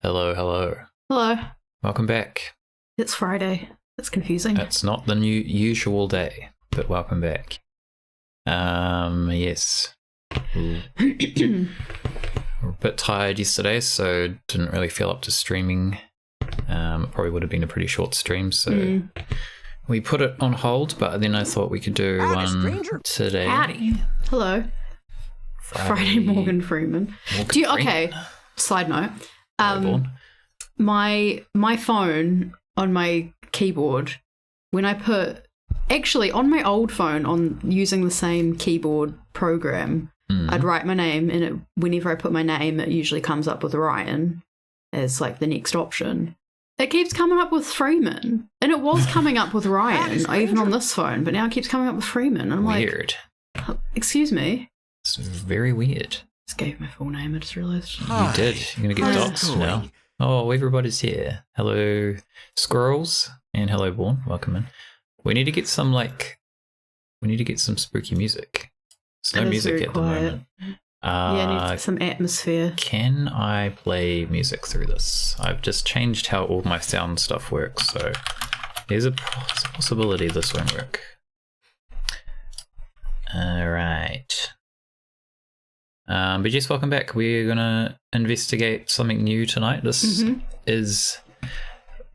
Hello, hello. Hello. Welcome back. It's Friday. That's confusing. It's not the usual day, but welcome back. Yes. We're a bit tired yesterday, so didn't really feel up to streaming. It probably would have been a pretty short stream, so we put it on hold, but then I thought we could do one today. Howdy. Hello. Friday Morgan Freeman. Okay, side note. My phone on my keyboard, when I put, actually on my old phone on using the same keyboard program, I'd write my name, and whenever I put my name, it usually comes up with Ryan as like the next option. It keeps coming up with Freeman, and it was coming up with Ryan, even on this phone, but now it keeps coming up with Freeman. I'm weird. Like, excuse me? It's very weird. Just gave my full name, I just realised. You did. You're going to get doxed now. Oh, everybody's here. Hello, Squirrels, and hello, Born. Welcome in. We need to get some, spooky music. There's no music at the moment. Yeah, need some atmosphere. Can I play music through this? I've just changed how all my sound stuff works, so there's a possibility this won't work. Alright. But yes, welcome back. We're going to investigate something new tonight. This is...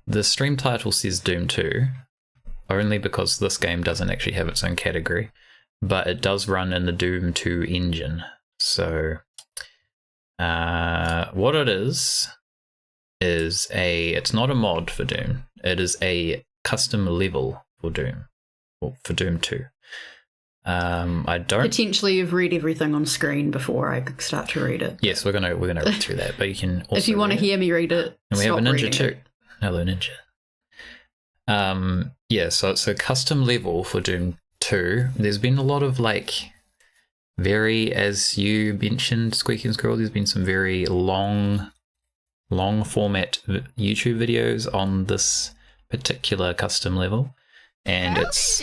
The stream title says Doom 2, only because this game doesn't actually have its own category, but it does run in the Doom 2 engine. So, what it is it's not a mod for Doom. It is a custom level for Doom, or for Doom 2. I don't... Potentially you've read everything on screen before I start to read it. Yes, we're gonna read through that, but you can also if you want to hear me read it, and we have a ninja too. Hello, Ninja. Yeah, so it's a custom level for Doom 2. There's been a lot of as you mentioned, Squeaky and Squirrel, there's been some very long format YouTube videos on this particular custom level, and it's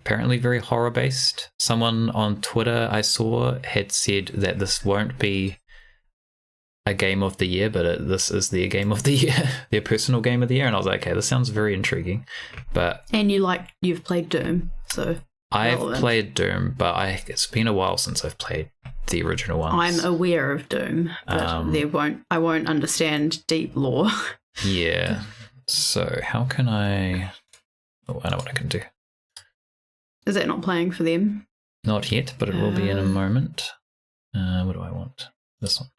apparently very horror based. Someone on Twitter I saw had said that this won't be a game of the year, but this is their game of the year, their personal game of the year, and I was like, okay, this sounds very intriguing. But and you've played Doom, so I've played Doom, but it's been a while since I've played the original ones. I'm aware of Doom, but I won't understand deep lore. Yeah. So how can I... Oh, I know what I can do. Is that not playing for them? Not yet, but it will be in a moment. What do I want? This one.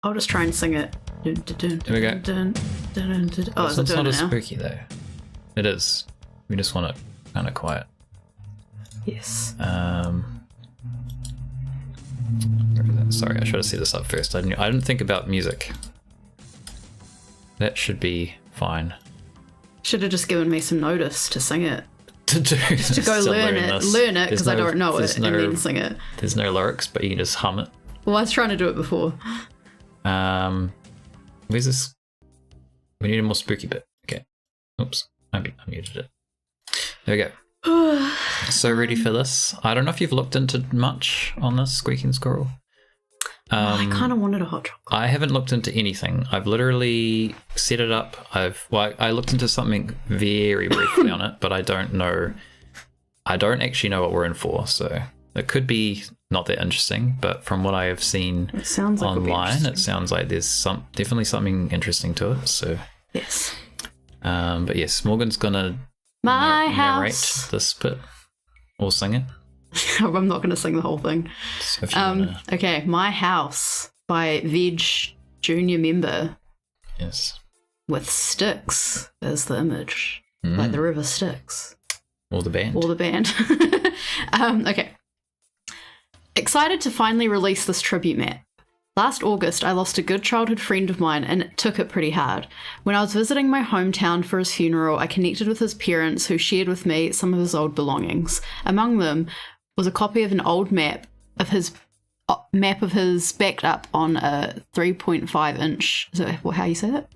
I'll just try and sing it. Here we go. Oh, is it doing not it as now? Spooky though. It is. We just want it kind of quiet. Yes. Sorry, I should have set this up first. I didn't think about music. That should be fine. Should have just given me some notice to sing it. To go learn it because I don't know it, and then sing it. There's no lyrics, but you can just hum it. Well, I was trying to do it before. Where's this? We need a more spooky bit. Okay. Oops, I muted it. There we go. So ready for this? I don't know if you've looked into much on this, Squeaking Squirrel. I kind of wanted a hot chocolate. I haven't looked into anything. I've literally set it up. I looked into something very briefly on it, but I don't actually know what we're in for, so it could be not that interesting, but from what I have seen online, it sounds like there's definitely something interesting to it. So yes. But yes, Morgan's gonna narrate this bit or sing it. I'm not going to sing the whole thing. So okay, My House by Veg Junior member. Yes. With Styx as the image, like the river Styx. Or the band. Okay. Excited to finally release this tribute map. Last August, I lost a good childhood friend of mine and it took it pretty hard. When I was visiting my hometown for his funeral, I connected with his parents who shared with me some of his old belongings. Among them was a copy of an old map of his backed up on a 3.5 inch, is that how you say that?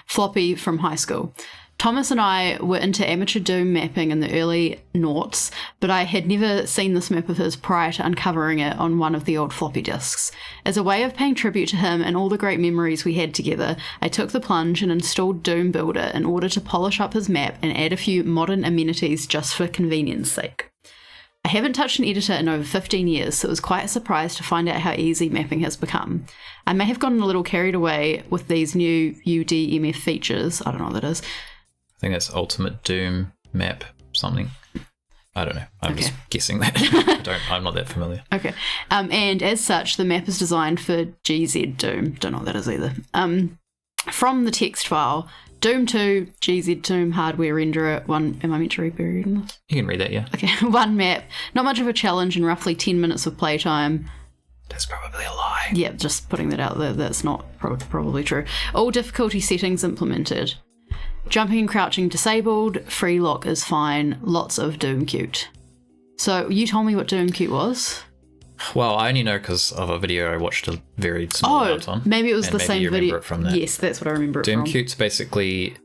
Floppy from high school. Thomas and I were into amateur Doom mapping in the early noughts, but I had never seen this map of his prior to uncovering it on one of the old floppy disks. As a way of paying tribute to him and all the great memories we had together, I took the plunge and installed Doom Builder in order to polish up his map and add a few modern amenities just for convenience sake. I haven't touched an editor in over 15 years, so it was quite a surprise to find out how easy mapping has become. I may have gotten a little carried away with these new UDMF features. I don't know what that is. I think it's Ultimate Doom Map something. I don't know. I'm just guessing that. I'm not that familiar. Okay. And as such, the map is designed for GZ Doom. Don't know what that is either. From the text file, Doom 2, GZ Doom hardware renderer, 1. Am I meant to read this? You can read that, yeah. Okay. 1 map. Not much of a challenge and roughly 10 minutes of playtime. That's probably a lie. Yeah, just putting that out there. That's not probably true. All difficulty settings implemented. Jumping and crouching disabled, free lock is fine, lots of Doom Cute. So you told me what Doom Cute was? Well, I only know because of a video I watched a very small amount on. Maybe it was the same video. It from that. Yes, that's what I remember it from. Doom Cute's basically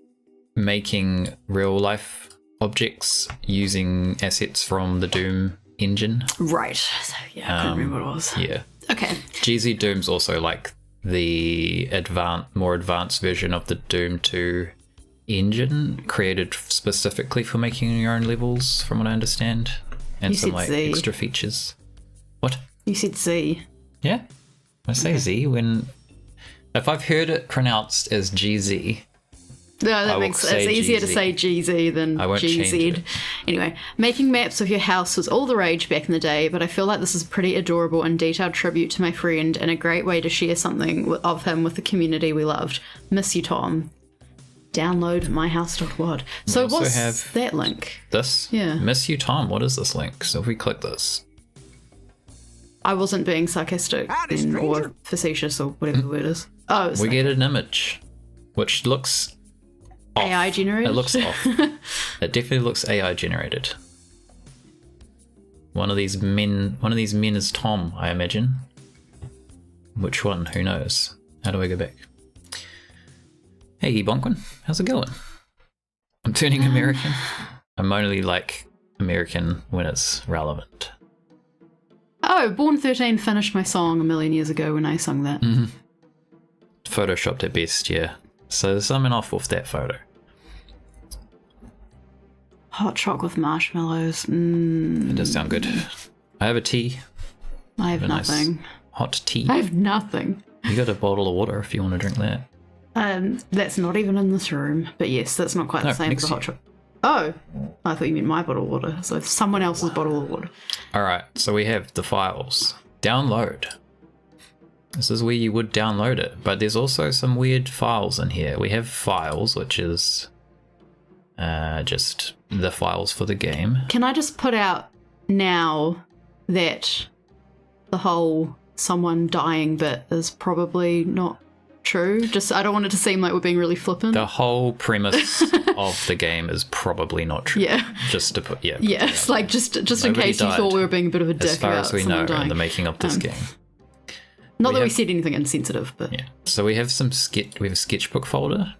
making real life objects using assets from the Doom engine. Right. So, yeah, I couldn't remember what it was. Yeah. Okay. GZ Doom's also like the more advanced version of the Doom 2 engine, created specifically for making your own levels, from what I understand, and some like Z. extra features. What? You said Z. Yeah, I say Z when if I've heard it pronounced as GZ. No, that makes it's easier to say GZ than GZ. Anyway, making maps of your house was all the rage back in the day, but I feel like this is a pretty adorable and detailed tribute to my friend and a great way to share something of him with the community we loved. Miss you, Tom. Download MYHOUSE.WAD. So what's that link? This? Yeah. Miss you, Tom. What is this link? So if we click this. I wasn't being sarcastic or facetious or whatever the word is. Oh, we get an image, which looks off. AI generated? It looks off. It definitely looks AI generated. One of these men is Tom, I imagine. Which one? Who knows? How do I go back? Hey, Bonkwin, how's it going? I'm turning American. I'm only like American when it's relevant. Oh, Born 13 finished my song a million years ago when I sung that. Mm-hmm. Photoshopped at best, yeah. So there's something off with that photo. Hot chocolate with marshmallows. It does sound good. I have a tea. I have nothing. Nice hot tea. I have nothing. You got a bottle of water if you want to drink that. That's not even in this room. But yes, that's not quite the same as the hot chocolate. Oh, I thought you meant my bottle of water. So someone else's bottle of water. All right, so we have the files. Download. This is where you would download it, but there's also some weird files in here. We have files, which is just the files for the game. Can I just put out now that the whole someone dying bit is probably not true? Just I don't want it to seem like we're being really flippant. The whole premise of the game is probably not true. Yeah. Just to put it's like just in case you thought we were being a bit of a dick as far about as we know dying. in the making of this game. Not that we said anything insensitive, but yeah. So we have we have a sketchbook folder.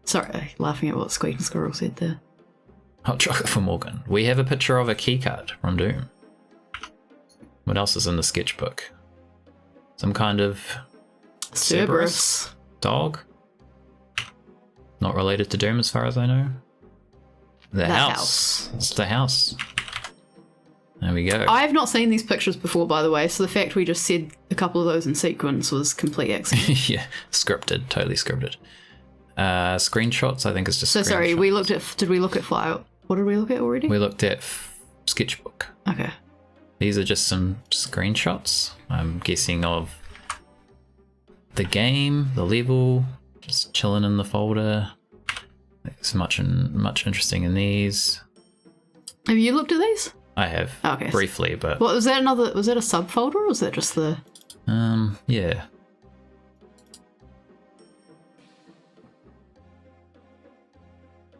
Sorry, laughing at what Squeak and Squirrel said there. Hot chocolate for Morgan. We have a picture of a keycard from Doom. What else is in the sketchbook? Some kind of Cerberus dog. Not related to Doom as far as I know. The house. It's the house. There we go. I have not seen these pictures before, by the way, so the fact we just said a couple of those in sequence was complete accident. Yeah, scripted, totally scripted. Screenshots, I think it's just So sorry, did we look at file? What did we look at already? We looked at sketchbook. Okay. These are just some screenshots, I'm guessing, of the game, the level, just chilling in the folder. There's much interesting in these. Have you looked at these? I have. Okay. Briefly, but was that a subfolder or was that just the yeah.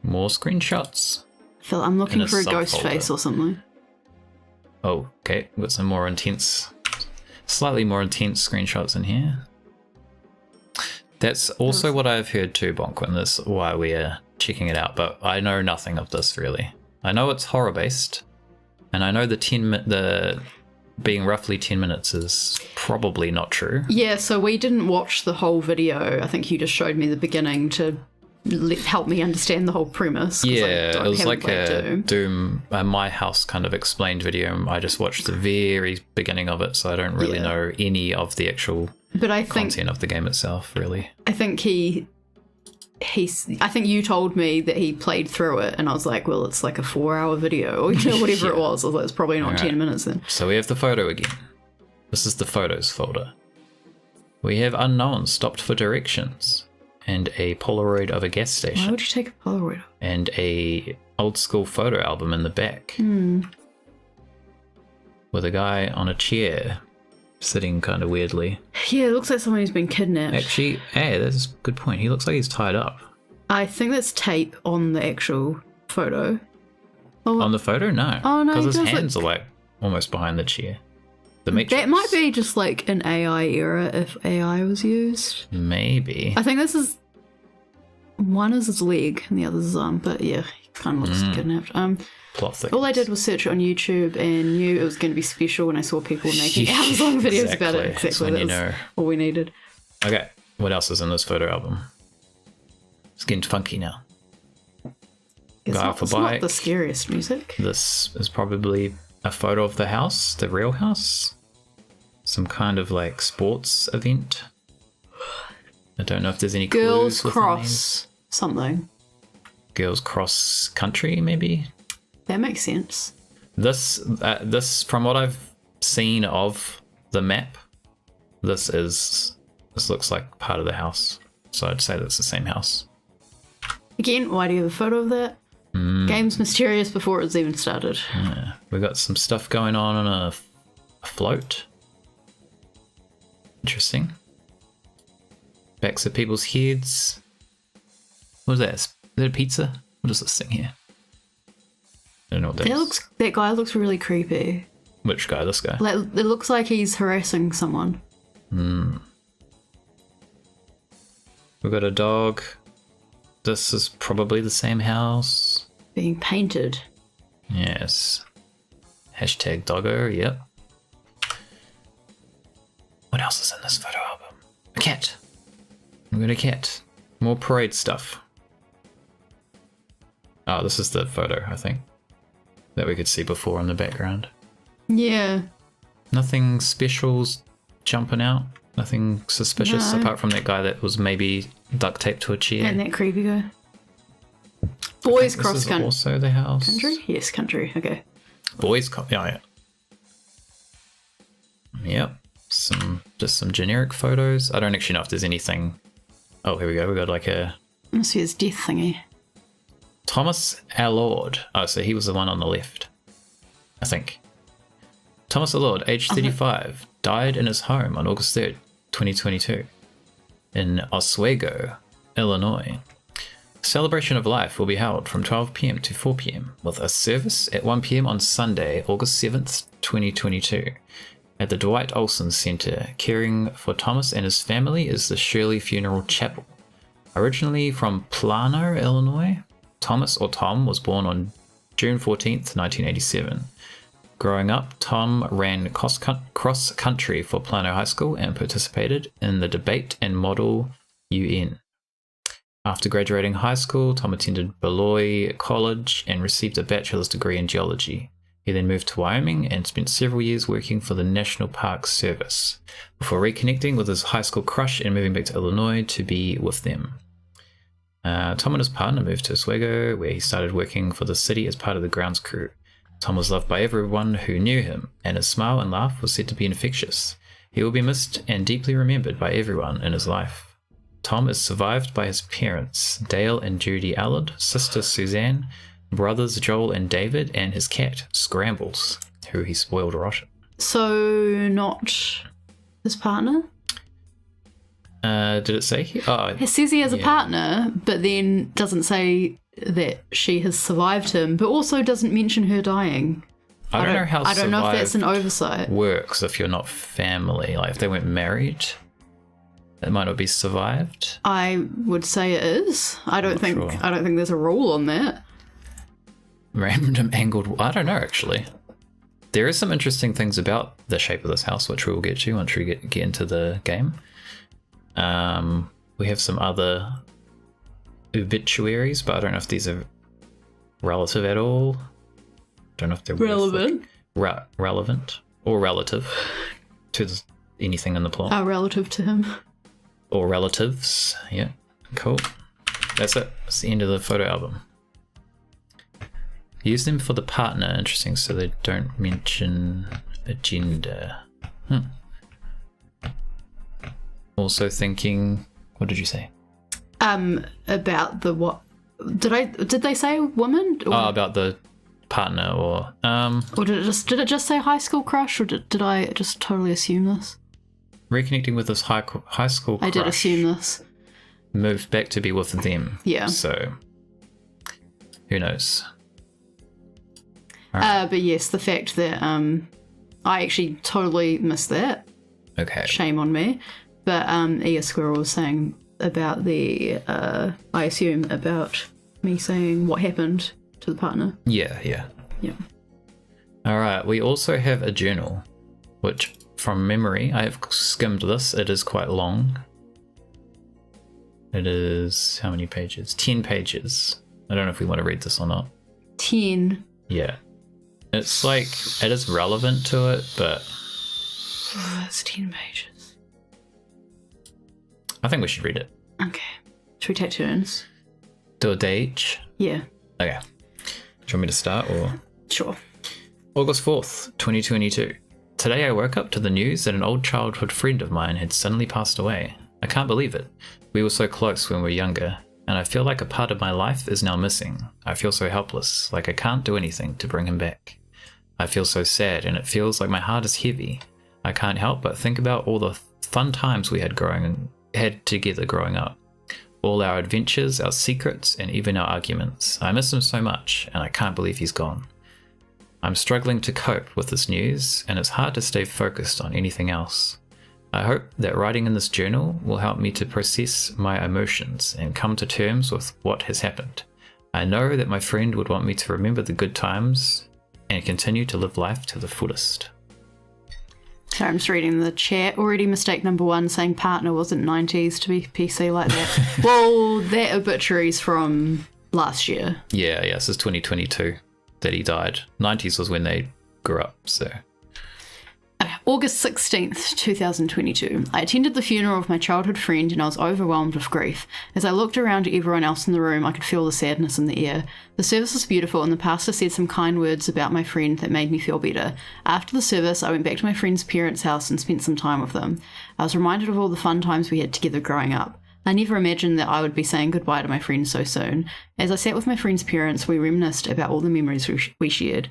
More screenshots. Phil, I'm looking for a ghost face or something. Oh, okay. We've got some more intense, slightly more intense screenshots in here. That's also what I've heard too, Bonkwin. That's why we are checking it out. But I know nothing of this really. I know it's horror based, and I know the being roughly 10 minutes is probably not true. Yeah, so we didn't watch the whole video. I think you just showed me the beginning to help me understand the whole premise. Yeah, it was like a Doom, My House kind of explained video. I just watched the very beginning of it, so I don't really know any of the actual content of the game itself, really. I think I think you told me that he played through it, and I was like, well, it's like a 4-hour video, or whatever it was. I was like, it's probably not 10 minutes then. So we have the photo again. This is the photos folder. We have unknowns stopped for directions, and a Polaroid of a gas station. Why would you take a Polaroid? And a old school photo album in the back. With a guy on a chair, sitting kind of weirdly. Yeah, it looks like someone who's been kidnapped. Actually, hey, that's a good point. He looks like he's tied up. I think that's tape on the actual photo. On the photo? No. Oh, no. Because his hands are like almost behind the chair. The Matrix. That might be just like an AI era if AI was used. Maybe. I think this is... One is his leg and the other's his arm, but yeah, he kind of looks kidnapped. Plot thickens. All I did was search it on YouTube and knew it was going to be special when I saw people making hours-long videos about it. Exactly. That's when you know. All we needed. Okay, what else is in this photo album? It's getting funky now. It's not the scariest music. This is probably a photo of the house, the real house. Some kind of like sports event. I don't know if there's any Girls clues Cross something. Girls Cross Country, maybe? That makes sense. This from what I've seen of the map, this looks like part of the house. So I'd say that's the same house. Again, why do you have a photo of that? Game's mysterious before it's even started. Yeah. We got some stuff going on a float. Interesting. Backs of people's heads. What is that? Is that a pizza? What is this thing here? I don't know what that is. That guy looks really creepy. Which guy? This guy? Like, it looks like he's harassing someone. We've got a dog. This is probably the same house. Being painted. Yes. Hashtag doggo, yep. What else is in this photo album? A cat. We've got a cat. More parade stuff. Oh, this is the photo, I think, that we could see before in the background. Yeah. Nothing special's jumping out. Nothing suspicious apart from that guy that was maybe duct taped to a chair. And that creepy guy. Boys Cross Country. Also the house. Country? Yes, country. Okay. Boys yeah. Yep. Just some generic photos. I don't actually know if there's anything. Oh, here we go. We got like a. Must be his death thingy. Thomas Allord. Oh, so he was the one on the left, I think. Thomas Allord, age 35, died in his home on August 3rd, 2022, in Oswego, Illinois. Celebration of life will be held from 12 p.m. to 4 p.m. with a service at 1 p.m. on Sunday, August 7th, 2022. At the Dwight Olson Center, caring for Thomas and his family is the Shirley Funeral Chapel. Originally from Plano, Illinois, Thomas, or Tom, was born on June 14th, 1987. Growing up, Tom ran cross country for Plano High School and participated in the debate and model UN. After graduating high school, Tom attended Beloit College and received a bachelor's degree in geology. He then moved to Wyoming and spent several years working for the National Park Service, before reconnecting with his high school crush and moving back to Illinois to be with them. Tom and his partner moved to Oswego, where he started working for the city as part of the grounds crew. Tom was loved by everyone who knew him, and his smile and laugh was said to be infectious. He will be missed and deeply remembered by everyone in his life. Tom is survived by his parents, Dale and Judy Allard, sister Suzanne, brothers Joel and David, and his cat, Scrambles, who he spoiled rotten. So, not his partner? Did it say here? Oh, it says he has a partner, but then doesn't say that she has survived him, but also doesn't mention her dying. I don't know how I don't know if that's an oversight. Works if you're not family, like if they weren't married. It might not be survived. I would say it is. I don't think sure. there's a rule on that. Random angled... I don't know, actually. There is some interesting things about the shape of this house, which we will get to once we get into the game. We have some other obituaries, but I don't know if these are relative at all. Don't know if they're relevant. Relevant or relative to anything in the plot. Relative to him. Or relatives. Yeah, cool. That's it. That's the end of the photo album. Use them for the partner. Interesting. So they don't mention a gender. Also thinking. What did you say? About the what? Did they say woman? Or, about the partner, or did it just say high school crush, or did I just totally assume this? Reconnecting with this high school crush. I did assume this. Moved back to be with them. Yeah. So who knows? Right. But yes, the fact that I actually totally missed that. Okay. Shame on me. But Ea Squirrel was saying about the I assume about me saying what happened to the partner. Yeah. All right. We also have a journal, which from memory, I have skimmed this. It is quite long. It is how many pages? 10 pages. I don't know if we want to read this or not. 10. Yeah. It's like, it is relevant to it, but... It's 10 pages. I think we should read it. Okay. Should we take turns? Do a day each? Yeah. Okay. Do you want me to start, or...? Sure. August 4th, 2022. Today I woke up to the news that an old childhood friend of mine had suddenly passed away. I can't believe it. We were so close when we were younger, and I feel like a part of my life is now missing. I feel so helpless, like I can't do anything to bring him back. I feel so sad, and it feels like my heart is heavy. I can't help but think about all the fun times we had together growing up. All our adventures, our secrets, and even our arguments. I miss him so much, and I can't believe he's gone. I'm struggling to cope with this news, and it's hard to stay focused on anything else. I hope that writing in this journal will help me to process my emotions and come to terms with what has happened. I know that my friend would want me to remember the good times and continue to live life to the fullest. So I'm just reading the chat. Already mistake number 1, saying partner wasn't 90s to be PC like that. Well, that obituary's from last year. Yeah, this is 2022 that he died. 90s was when they grew up, so... Okay. August 16th, 2022. I attended the funeral of my childhood friend and I was overwhelmed with grief. As I looked around at everyone else in the room, I could feel the sadness in the air. The service was beautiful and the pastor said some kind words about my friend that made me feel better. After the service, I went back to my friend's parents' house and spent some time with them. I was reminded of all the fun times we had together growing up. I never imagined that I would be saying goodbye to my friend so soon. As I sat with my friend's parents, we reminisced about all the memories we shared.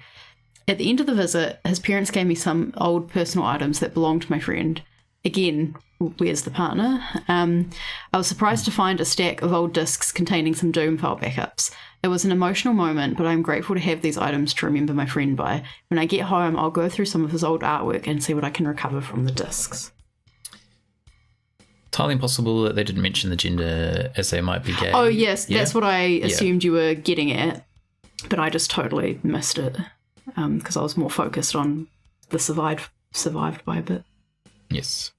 At the end of the visit, his parents gave me some old personal items that belonged to my friend. Again, where's the partner? I was surprised to find a stack of old discs containing some Doom file backups. It was an emotional moment, but I'm grateful to have these items to remember my friend by. When I get home, I'll go through some of his old artwork and see what I can recover from the discs. Entirely impossible that they didn't mention the gender, as they might be gay. Oh yes, that's what I assumed you were getting at, but I just totally missed it. Because I was more focused on the survived by a bit. Yes.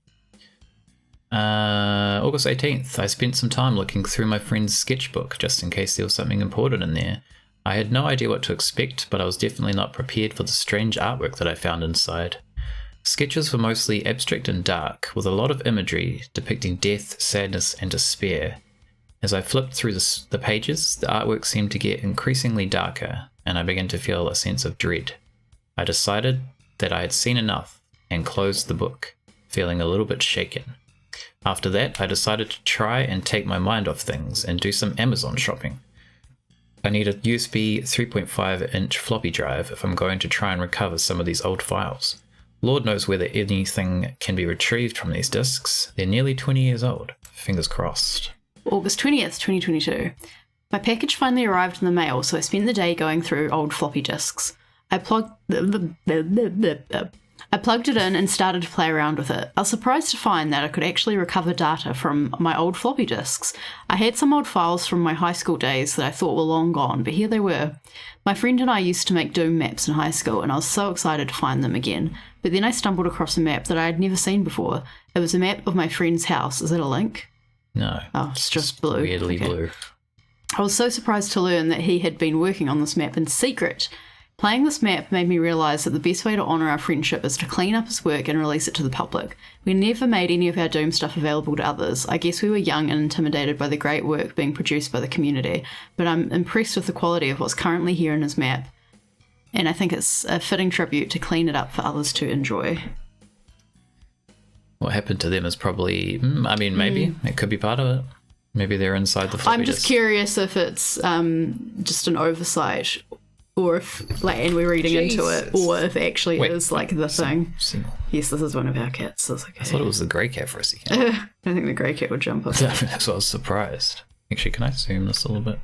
August 18th, I spent some time looking through my friend's sketchbook just in case there was something important in there. I had no idea what to expect, but I was definitely not prepared for the strange artwork that I found inside. Sketches were mostly abstract and dark, with a lot of imagery depicting death, sadness, and despair. As I flipped through the pages, the artwork seemed to get increasingly darker, and I began to feel a sense of dread. I decided that I had seen enough and closed the book, feeling a little bit shaken. After that, I decided to try and take my mind off things and do some Amazon shopping. I need a USB 3.5-inch floppy drive if I'm going to try and recover some of these old files. Lord knows whether anything can be retrieved from these discs. They're nearly 20 years old. Fingers crossed. August 20th, 2022. My package finally arrived in the mail, so I spent the day going through old floppy disks. I plugged I plugged it in and started to play around with it. I was surprised to find that I could actually recover data from my old floppy disks. I had some old files from my high school days that I thought were long gone, but here they were. My friend and I used to make Doom maps in high school, and I was so excited to find them again. But then I stumbled across a map that I had never seen before. It was a map of my friend's house. Is it a link? No. Oh, it's just blue. Weirdly blue. I was so surprised to learn that he had been working on this map in secret. Playing this map made me realise that the best way to honour our friendship is to clean up his work and release it to the public. We never made any of our Doom stuff available to others. I guess we were young and intimidated by the great work being produced by the community, but I'm impressed with the quality of what's currently here in his map, and I think it's a fitting tribute to clean it up for others to enjoy. What happened to them is probably, maybe it could be part of it. Maybe they're inside the floppy I'm just disk. curious if it's just an oversight, or if, and we're reading into it, or if actually it is the thing. Yes, this is one of our cats. So okay. I thought it was the grey cat for a second. I don't think the grey cat would jump up. That's why I was surprised. Actually, can I zoom this a little bit?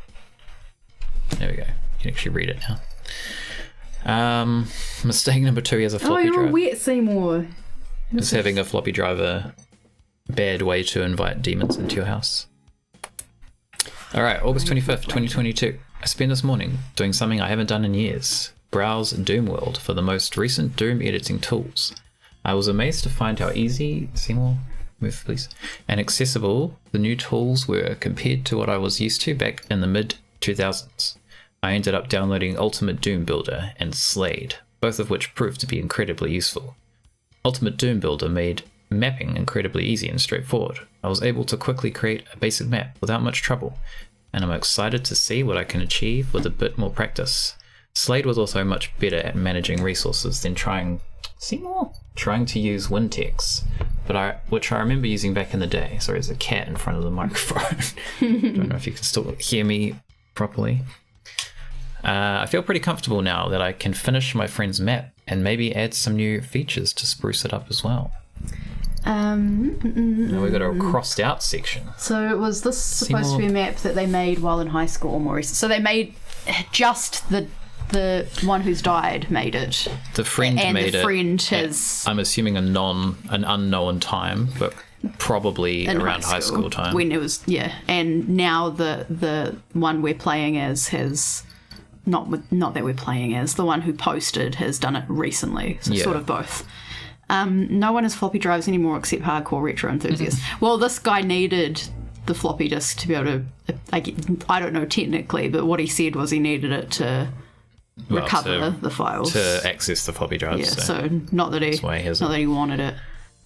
There we go. You can actually read it now. Mistake number 2, he has a floppy drive. Oh, you're wet, Seymour. Is having a floppy drive a bad way to invite demons into your house? Alright, August 25th, 2022. I spent this morning doing something I haven't done in years. Browse Doom World for the most recent Doom editing tools. I was amazed to find how easy, Seymour, move please, and accessible the new tools were compared to what I was used to back in the mid-2000s. I ended up downloading Ultimate Doom Builder and Slade, both of which proved to be incredibly useful. Ultimate Doom Builder made mapping incredibly easy and straightforward. I was able to quickly create a basic map without much trouble, and I'm excited to see what I can achieve with a bit more practice. Slade was also much better at managing resources than trying to use Wintex, which I remember using back in the day. Sorry, there's a cat in front of the microphone. Don't know if you can still hear me properly. I feel pretty comfortable now that I can finish my friend's map and maybe add some new features to spruce it up as well. Now we've got a crossed out section. So was this supposed to be a map that they made while in high school or more recent? So they made just the one who's died made it. The friend and made it. And the friend has... I'm assuming an unknown time, but probably around high school time. When it was, yeah. And now the one we're playing as has... Not that we're playing as. The one who posted has done it recently. So sort of both. No one has floppy drives anymore except hardcore retro enthusiasts. Well, this guy needed the floppy disk to be able to... I don't know technically, but what he said was he needed it to recover the files. To access the floppy drives. Yeah, so not that he wanted it.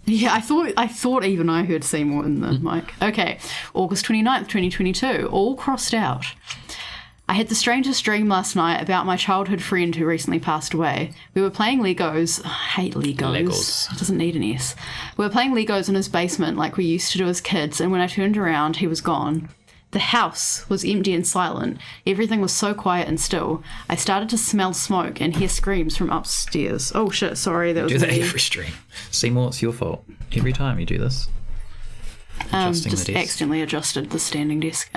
Yeah, I thought even I heard Seymour in the mic. Okay, August 29th, 2022, all crossed out. I had the strangest dream last night about my childhood friend who recently passed away. We were playing Legos. I hate Legos. It doesn't need an S. We were playing Legos in his basement like we used to do as kids, and when I turned around, he was gone. The house was empty and silent. Everything was so quiet and still. I started to smell smoke and hear screams from upstairs. Oh shit, sorry, that was me. Do that every stream. Seymour, it's your fault. Every time you do this. Just accidentally adjusted the standing desk.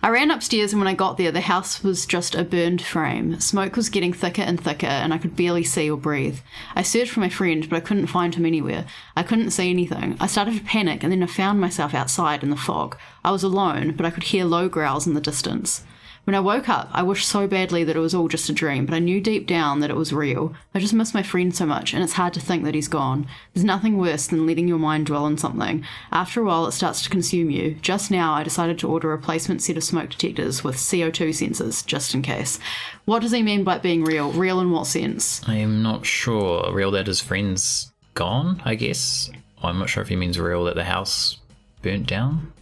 I ran upstairs, and when I got there, the house was just a burned frame. Smoke was getting thicker and thicker, and I could barely see or breathe. I searched for my friend, but I couldn't find him anywhere. I couldn't see anything. I started to panic, and then I found myself outside in the fog. I was alone, but I could hear low growls in the distance. When I woke up, I wished so badly that it was all just a dream, but I knew deep down that it was real. I just miss my friend so much, and it's hard to think that he's gone. There's nothing worse than letting your mind dwell on something. After a while, it starts to consume you. Just now, I decided to order a replacement set of smoke detectors with CO2 sensors, just in case. What does he mean by being real? Real in what sense? I'm not sure. Real that his friend's gone, I guess. I'm not sure if he means real that the house burnt down.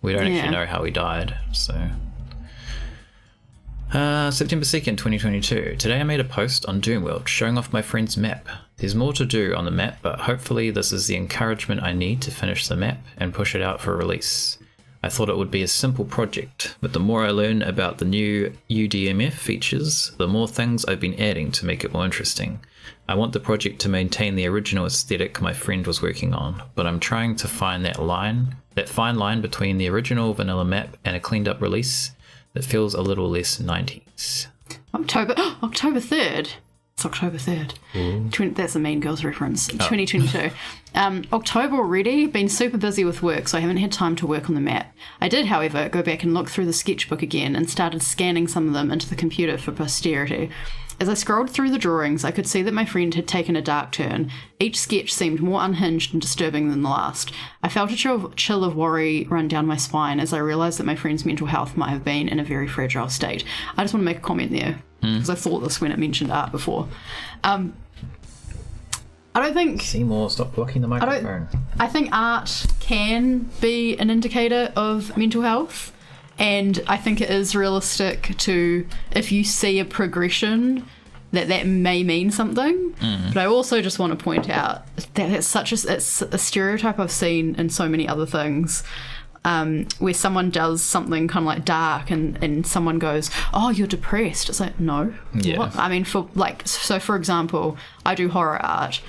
We don't actually know how he died, so... September 2nd, 2022. Today I made a post on Doomworld showing off my friend's map. There's more to do on the map, but hopefully this is the encouragement I need to finish the map and push it out for release. I thought it would be a simple project, but the more I learn about the new UDMF features, the more things I've been adding to make it more interesting. I want the project to maintain the original aesthetic my friend was working on, but I'm trying to find that fine line between the original vanilla map and a cleaned up release that feels a little less 90s. October 3rd. It's It's October 3rd. That's a Mean Girls reference. 2022. October already. Been super busy with work, so I haven't had time to work on the map. I did, however, go back and look through the sketchbook again and started scanning some of them into the computer for posterity. As I scrolled through the drawings, I could see that my friend had taken a dark turn. Each sketch seemed more unhinged and disturbing than the last. I felt a chill of worry run down my spine as I realised that my friend's mental health might have been in a very fragile state. I just want to make a comment there, because I thought this when it mentioned art before. I don't think... Seymour, stop blocking the microphone. I think art can be an indicator of mental health. And I think it is realistic to, if you see a progression, that may mean something. But I also just want to point out that it's a stereotype I've seen in so many other things, where someone does something kind of like dark and someone goes, oh, you're depressed. It's like, no. Yeah. What? I mean, for example, I do horror art.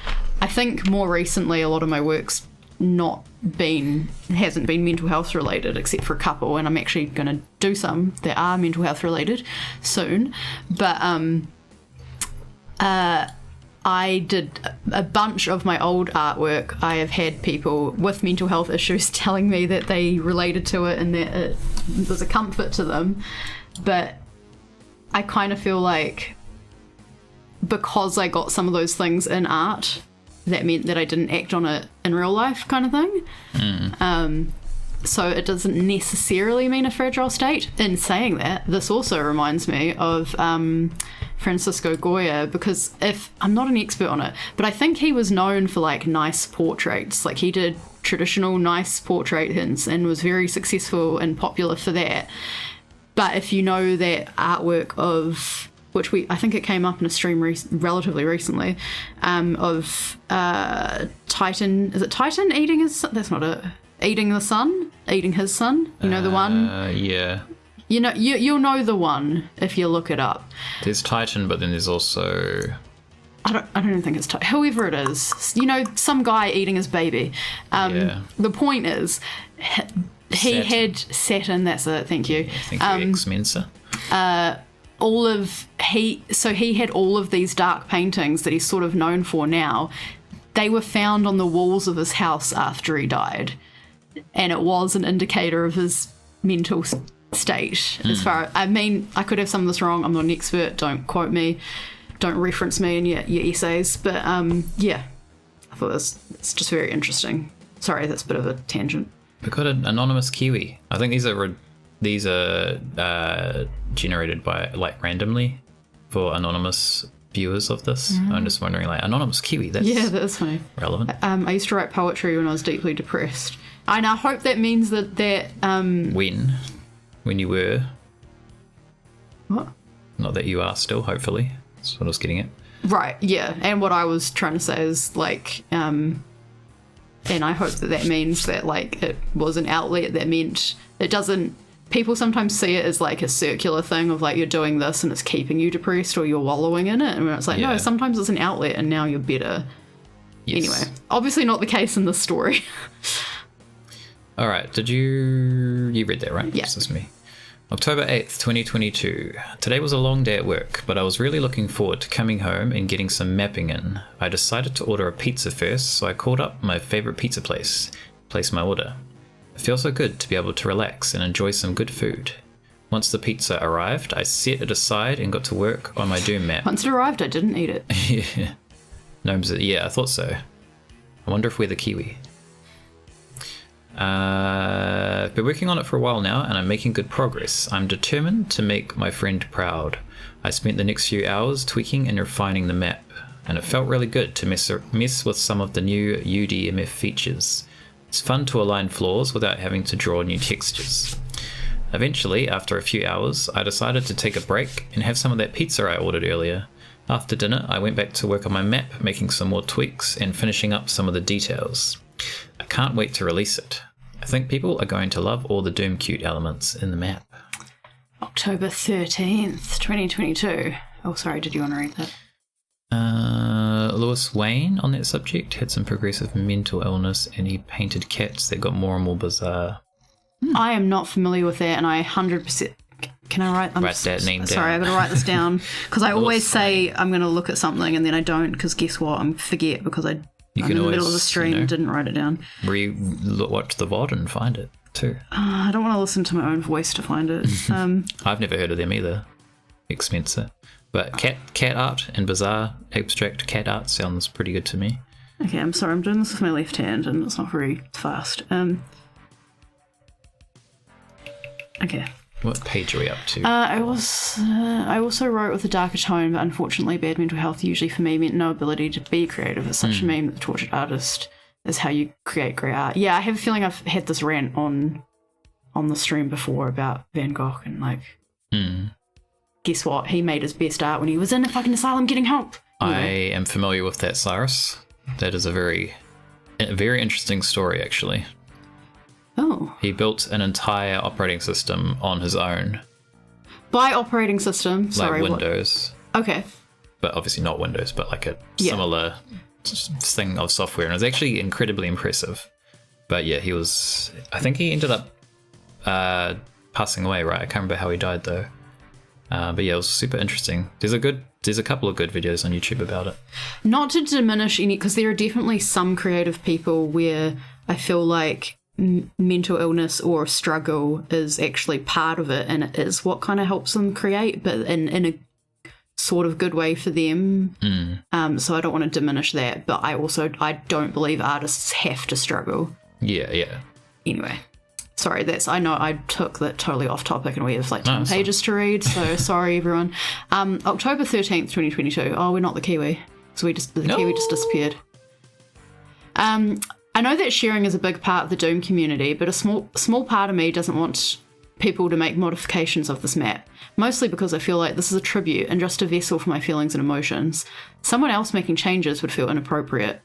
I think more recently a lot of my work's hasn't been mental health related, except for a couple, and I'm actually going to do some that are mental health related soon. But I did a bunch of my old artwork. I have had people with mental health issues telling me that they related to it and that it was a comfort to them. But I kind of feel like because I got some of those things in art, that meant that I didn't act on it in real life, kind of thing. So it doesn't necessarily mean a fragile state. In saying that, this also reminds me of Francisco Goya, because I'm not an expert on it, but I think he was known for like nice portraits. Like he did traditional nice portraits and was very successful and popular for that. But if you know that artwork of... which I think it came up in a stream relatively recently, of Titan. Is it Titan eating his son? That's not it. Eating his son? You know the one? Yeah. You know, you'll know the one if you look it up. There's Titan, but then there's also... I don't even think it's Titan. Whoever it is. You know, some guy eating his baby. The point is, he had Saturn, that's it, thank you. Thank you, X-Mensa. He had all of these dark paintings that he's sort of known for now. They were found on the walls of his house after he died, and it was an indicator of his mental state. As far, I mean, I could have some of this wrong. I'm not an expert. Don't quote me. Don't reference me in your essays. But yeah, I thought it's just very interesting. Sorry, that's a bit of a tangent. We got an anonymous Kiwi. I think these are generated by like randomly for anonymous viewers of this. I'm just wondering, like, anonymous Kiwi, that is funny. Relevant. I used to write poetry when I was deeply depressed, and I hope that means that when you were, what? Not that you are still, hopefully. That's what I was getting at. Right, yeah. And what I was trying to say is like and I hope that means that like it was an outlet that meant it doesn't... People sometimes see it as like a circular thing of like you're doing this and it's keeping you depressed or you're wallowing in it. And it's like, no, sometimes it's an outlet and now you're better. Yes. Anyway, obviously not the case in this story. All right. Did you read that, right? Yeah. This is me. October 8th, 2022. Today was a long day at work, but I was really looking forward to coming home and getting some mapping in. I decided to order a pizza first, so I called up my favorite pizza place, placed my order. It feels so good to be able to relax and enjoy some good food. Once the pizza arrived, I set it aside and got to work on my Doom map. Once it arrived, I didn't eat it. Yeah. Gnomes, yeah, I thought so. I wonder if we're the Kiwi. I've been working on it for a while now, and I'm making good progress. I'm determined to make my friend proud. I spent the next few hours tweaking and refining the map, and it felt really good to mess with some of the new UDMF features. It's fun to align floors without having to draw new textures. Eventually, after a few hours, I decided to take a break and have some of that pizza I ordered earlier. After dinner, I went back to work on my map, making some more tweaks and finishing up some of the details. I can't wait to release it. I think people are going to love all the Doom cute elements in the map. October 13th, 2022. Oh, sorry, did you want to read that? Lewis Wayne, on that subject, had some progressive mental illness and he painted cats that got more and more bizarre. I am not familiar with that, and I 100% Can I write? Write that name down. Sorry, I've got to write this down because I always say I'm going to look at something and then I don't because guess what? I forget because I'm in the middle of the stream, didn't write it down. Watch the VOD and find it too. I don't want to listen to my own voice to find it. I've never heard of them either. Expensive. But cat art and bizarre abstract cat art sounds pretty good to me. Okay, I'm sorry, I'm doing this with my left hand and it's not very fast. Okay. What page are we up to? I also wrote with a darker tone, but unfortunately bad mental health usually for me meant no ability to be creative. It's such a meme that the tortured artist is how you create great art. Yeah, I have a feeling I've had this rant on the stream before about Van Gogh and like, guess what? He made his best art when he was in a fucking asylum getting help. Anyway. I am familiar with that, Cyrus. That is a very interesting story, actually. Oh. He built an entire operating system on his own. By operating system? Sorry, like Windows. What? Okay. But obviously not Windows, but like a similar thing of software. And it was actually incredibly impressive. But yeah, I think he ended up passing away, right? I can't remember how he died though. But yeah, it was super interesting. There's a couple of good videos on YouTube about it. Not to diminish any, because there are definitely some creative people where I feel like mental illness or struggle is actually part of it, and it is what kind of helps them create, but in a sort of good way for them. So I don't want to diminish that, but I don't believe artists have to struggle. Yeah. Anyway. Sorry, I know I took that totally off topic and we have like 10 pages to read, so sorry everyone. October 13th, 2022. Oh, we're not the Kiwi. So the Kiwi just disappeared. I know that sharing is a big part of the Doom community, but a small part of me doesn't want people to make modifications of this map, mostly because I feel like this is a tribute and just a vessel for my feelings and emotions. Someone else making changes would feel inappropriate.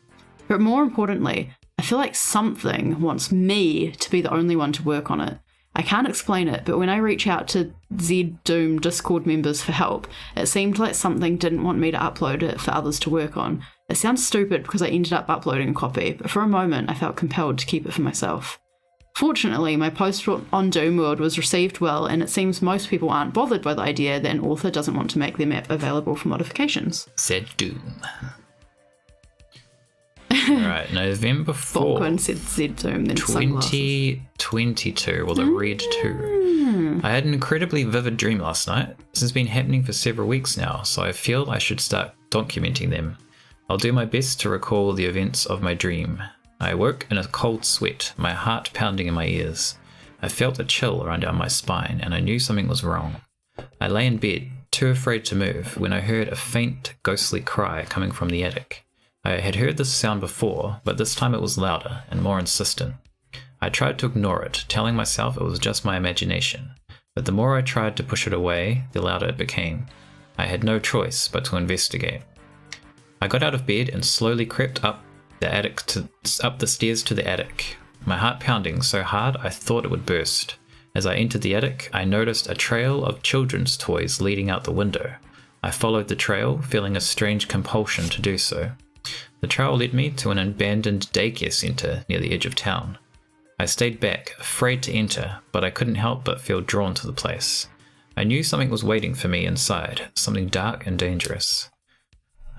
But more importantly, I feel like something wants me to be the only one to work on it. I can't explain it, but when I reach out to Z Doom Discord members for help, it seemed like something didn't want me to upload it for others to work on. It sounds stupid because I ended up uploading a copy, but for a moment I felt compelled to keep it for myself. Fortunately, my post on Doom World was received well, and it seems most people aren't bothered by the idea that an author doesn't want to make their map available for modifications. Said Doom. Alright, November 4th. Falcon said Z Doom, then 2022, or the Red 2. I had an incredibly vivid dream last night. This has been happening for several weeks now, so I feel I should start documenting them. I'll do my best to recall the events of my dream. I woke in a cold sweat, my heart pounding in my ears. I felt a chill run down my spine, and I knew something was wrong. I lay in bed, too afraid to move, when I heard a faint, ghostly cry coming from the attic. I had heard this sound before, but this time it was louder and more insistent. I tried to ignore it, telling myself it was just my imagination, but the more I tried to push it away, the louder it became. I had no choice but to investigate. I got out of bed and slowly crept up the stairs to the attic, my heart pounding so hard I thought it would burst. As I entered the attic, I noticed a trail of children's toys leading out the window. I followed the trail, feeling a strange compulsion to do so. The trail led me to an abandoned daycare centre near the edge of town. I stayed back, afraid to enter, but I couldn't help but feel drawn to the place. I knew something was waiting for me inside, something dark and dangerous.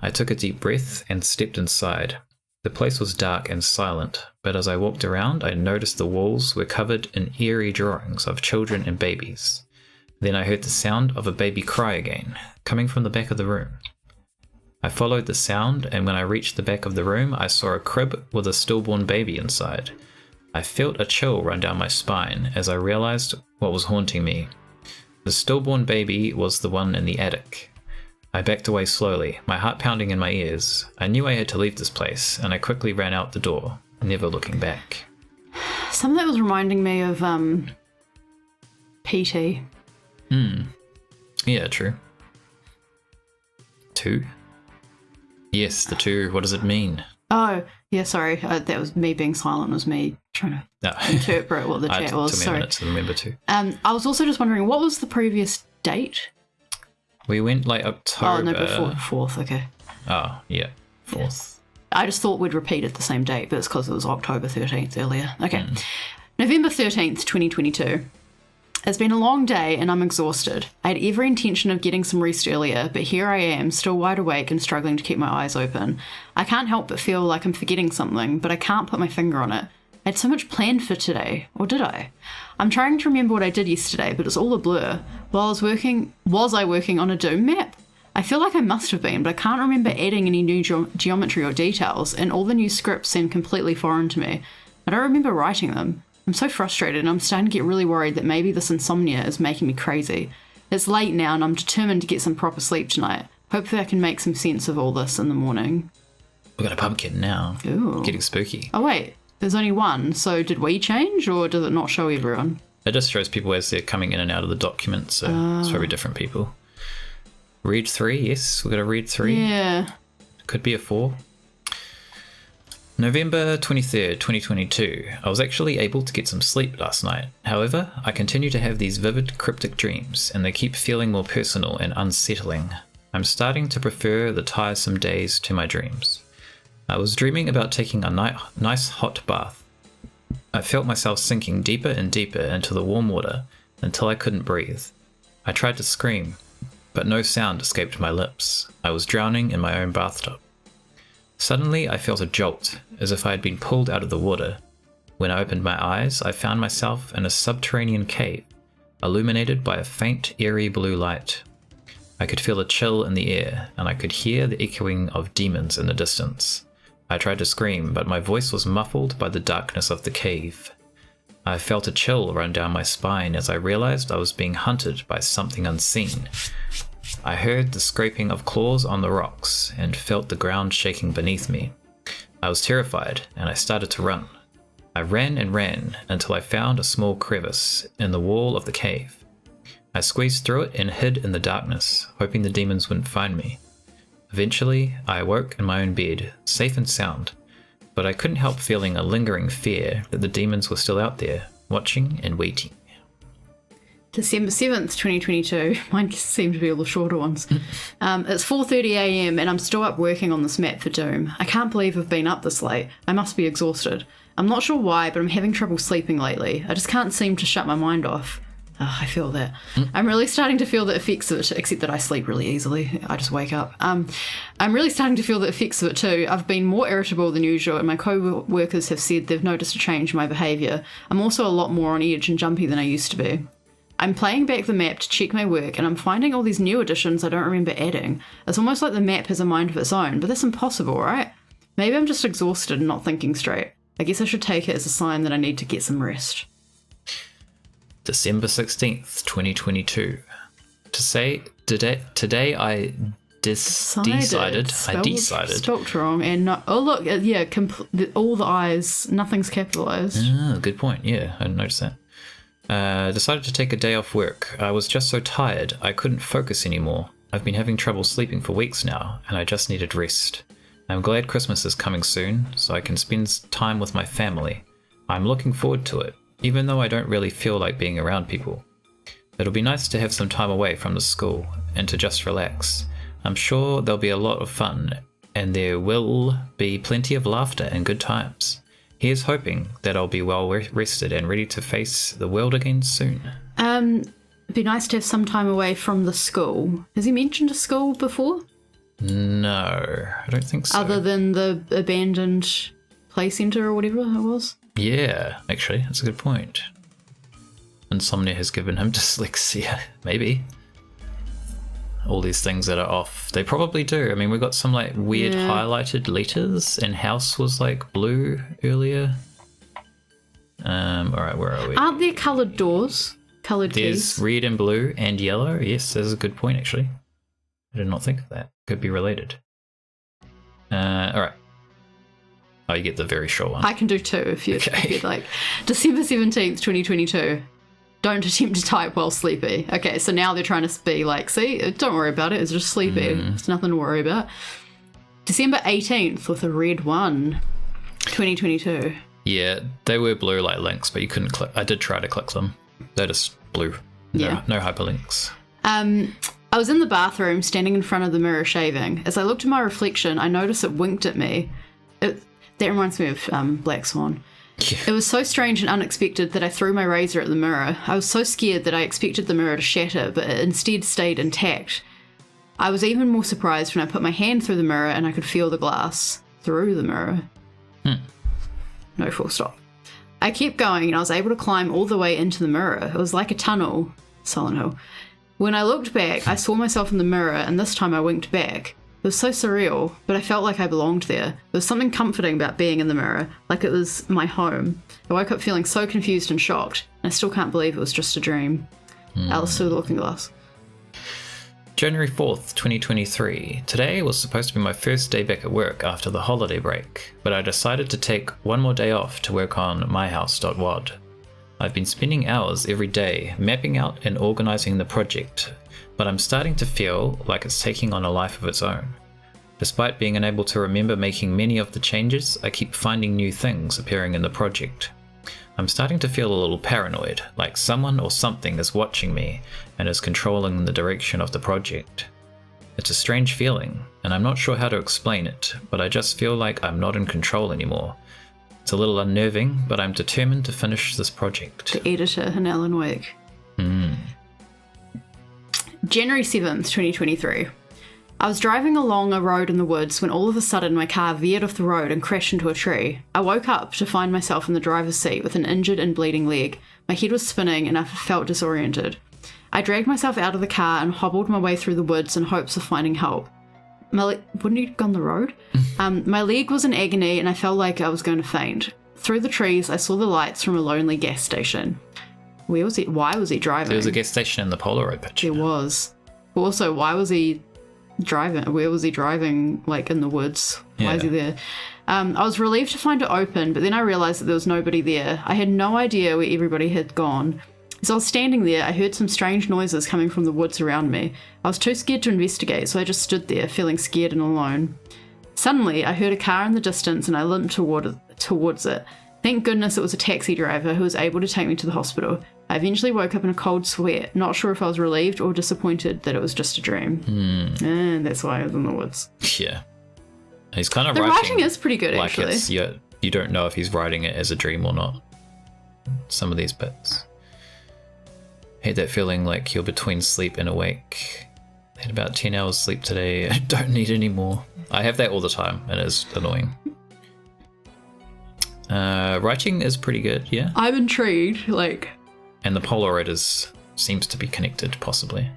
I took a deep breath and stepped inside. The place was dark and silent, but as I walked around, I noticed the walls were covered in eerie drawings of children and babies. Then I heard the sound of a baby cry again, coming from the back of the room. I followed the sound, and when I reached the back of the room, I saw a crib with a stillborn baby inside. I felt a chill run down my spine as I realized what was haunting me. The stillborn baby was the one in the attic. I backed away slowly, my heart pounding in my ears. I knew I had to leave this place, and I quickly ran out the door, never looking back. Some of that was reminding me of PT. Yeah, true. 2? Yes, the 2. What does it mean? Oh, yeah, sorry. That was me being silent, was me trying to interpret what the chat was. It took me a minute to remember too. I was also just wondering, what was the previous date? We went like October. Oh, no, before 4th, okay. Oh, yeah, 4th. Yes. I just thought we'd repeated the same date, but it's because it was October 13th earlier. Okay. November 13th, 2022. It's been a long day and I'm exhausted. I had every intention of getting some rest earlier, but here I am, still wide awake and struggling to keep my eyes open. I can't help but feel like I'm forgetting something, but I can't put my finger on it. I had so much planned for today, or did I? I'm trying to remember what I did yesterday, but it's all a blur. Was I working on a Doom map? I feel like I must have been, but I can't remember adding any new geometry or details, and all the new scripts seem completely foreign to me. I don't remember writing them. I'm so frustrated and I'm starting to get really worried that maybe this insomnia is making me crazy. It's late now and I'm determined to get some proper sleep tonight. Hopefully I can make some sense of all this in the morning. We've got a pumpkin now. Ooh. Getting spooky. Oh wait, there's only one, so did we change or does it not show everyone? It just shows people as they're coming in and out of the document, so it's probably different people. Read 3, yes, we've got a read 3. Yeah. Could be a 4. November 23rd, 2022. I was actually able to get some sleep last night. However, I continue to have these vivid, cryptic dreams, and they keep feeling more personal and unsettling. I'm starting to prefer the tiresome days to my dreams. I was dreaming about taking a nice hot bath. I felt myself sinking deeper and deeper into the warm water until I couldn't breathe. I tried to scream, but no sound escaped my lips. I was drowning in my own bathtub. Suddenly, I felt a jolt, as if I had been pulled out of the water. When I opened my eyes, I found myself in a subterranean cave, illuminated by a faint, eerie blue light. I could feel a chill in the air, and I could hear the echoing of demons in the distance. I tried to scream, but my voice was muffled by the darkness of the cave. I felt a chill run down my spine as I realized I was being hunted by something unseen. I heard the scraping of claws on the rocks and felt the ground shaking beneath me. I was terrified and I started to run. I ran and ran until I found a small crevice in the wall of the cave. I squeezed through it and hid in the darkness, hoping the demons wouldn't find me. Eventually, I awoke in my own bed, safe and sound, but I couldn't help feeling a lingering fear that the demons were still out there, watching and waiting. December 7th, 2022. Mine seem to be all the shorter ones. It's 4:30 a.m. and I'm still up working on this map for Doom. I can't believe I've been up this late. I must be exhausted. I'm not sure why, but I'm having trouble sleeping lately. I just can't seem to shut my mind off. Oh, I feel that. I'm really starting to feel the effects of it, except that I sleep really easily. I just wake up. I'm really starting to feel the effects of it too. I've been more irritable than usual, and my co-workers have said they've noticed a change in my behaviour. I'm also a lot more on edge and jumpy than I used to be. I'm playing back the map to check my work, and I'm finding all these new additions I don't remember adding. It's almost like the map has a mind of its own, but that's impossible, right? Maybe I'm just exhausted and not thinking straight. I guess I should take it as a sign that I need to get some rest. December 16th, 2022. Today I decided. Spelt wrong, and not, oh look, yeah, all the I's, nothing's capitalised. Ah, good point. Yeah, I didn't notice that. Decided to take a day off work. I was just so tired, I couldn't focus anymore. I've been having trouble sleeping for weeks now, and I just needed rest. I'm glad Christmas is coming soon, so I can spend time with my family. I'm looking forward to it, even though I don't really feel like being around people. It'll be nice to have some time away from the school, and to just relax. I'm sure there'll be a lot of fun, and there will be plenty of laughter and good times. Here's hoping that I'll be well rested and ready to face the world again soon. It'd be nice to have some time away from the school. Has he mentioned a school before? No, I don't think so. Other than the abandoned play centre or whatever it was? Yeah, actually, that's a good point. Insomnia has given him dyslexia, maybe. All these things that are off. They probably do. I mean, we got some like weird highlighted letters, and house was like blue earlier. Alright, where are we? Aren't there coloured doors? Coloured keys? There's red and blue and yellow. Yes, that's a good point actually. I did not think of that. Could be related. Alright. Oh, you get the very short one. I can do two if you'd like. December 17th, 2022. Don't attempt to type while sleepy. Okay, so now they're trying to be like, see, don't worry about it. It's just sleepy. It's nothing to worry about. December 18th with a red 1, 2022. Yeah, they were blue like links, but you couldn't click. I did try to click them. They're just blue. No hyperlinks. I was in the bathroom standing in front of the mirror shaving. As I looked at my reflection, I noticed it winked at me. That reminds me of Black Swan. It was so strange and unexpected that I threw my razor at the mirror. I was so scared that I expected the mirror to shatter, but it instead stayed intact. I was even more surprised when I put my hand through the mirror and I could feel the glass through the mirror. No full stop. I kept going and I was able to climb all the way into the mirror. It was like a tunnel. Silent Hill. When I looked back, I saw myself in the mirror and this time I winked back. It was so surreal, but I felt like I belonged there. There was something comforting about being in the mirror, like it was my home. I woke up feeling so confused and shocked, and I still can't believe it was just a dream. Alice through the looking glass. January 4th, 2023. Today was supposed to be my first day back at work after the holiday break, but I decided to take one more day off to work on MYHOUSE.WAD. I've been spending hours every day mapping out and organizing the project, but I'm starting to feel like it's taking on a life of its own. Despite being unable to remember making many of the changes, I keep finding new things appearing in the project. I'm starting to feel a little paranoid, like someone or something is watching me and is controlling the direction of the project. It's a strange feeling, and I'm not sure how to explain it, but I just feel like I'm not in control anymore. It's a little unnerving, but I'm determined to finish this project. The editor in Alan Wake. January 7th, 2023. I was driving along a road in the woods when all of a sudden my car veered off the road and crashed into a tree. I woke up to find myself in the driver's seat with an injured and bleeding leg. My head was spinning and I felt disoriented. I dragged myself out of the car and hobbled my way through the woods in hopes of finding help. Wouldn't you have gone the road? My leg was in agony and I felt like I was going to faint. Through the trees, I saw the lights from a lonely gas station. Where was he? Why was he driving? There was a gas station in the Polaroid picture. There was. But also, why was he driving? Where was he driving, like, in the woods? Why is he there? I was relieved to find it open, but then I realised that there was nobody there. I had no idea where everybody had gone. As I was standing there, I heard some strange noises coming from the woods around me. I was too scared to investigate, so I just stood there, feeling scared and alone. Suddenly, I heard a car in the distance and I limped towards it. Thank goodness it was a taxi driver who was able to take me to the hospital. I eventually woke up in a cold sweat, not sure if I was relieved or disappointed that it was just a dream. And that's why I was in the woods. Yeah. He's kind of the writing is pretty good, like actually. It's, you don't know if he's writing it as a dream or not. Some of these bits. Had that feeling like you're between sleep and awake. I had about 10 hours sleep today. I don't need any more. I have that all the time, and it's annoying. Writing is pretty good, yeah. I'm intrigued, like... And the Polaroid seems to be connected, possibly.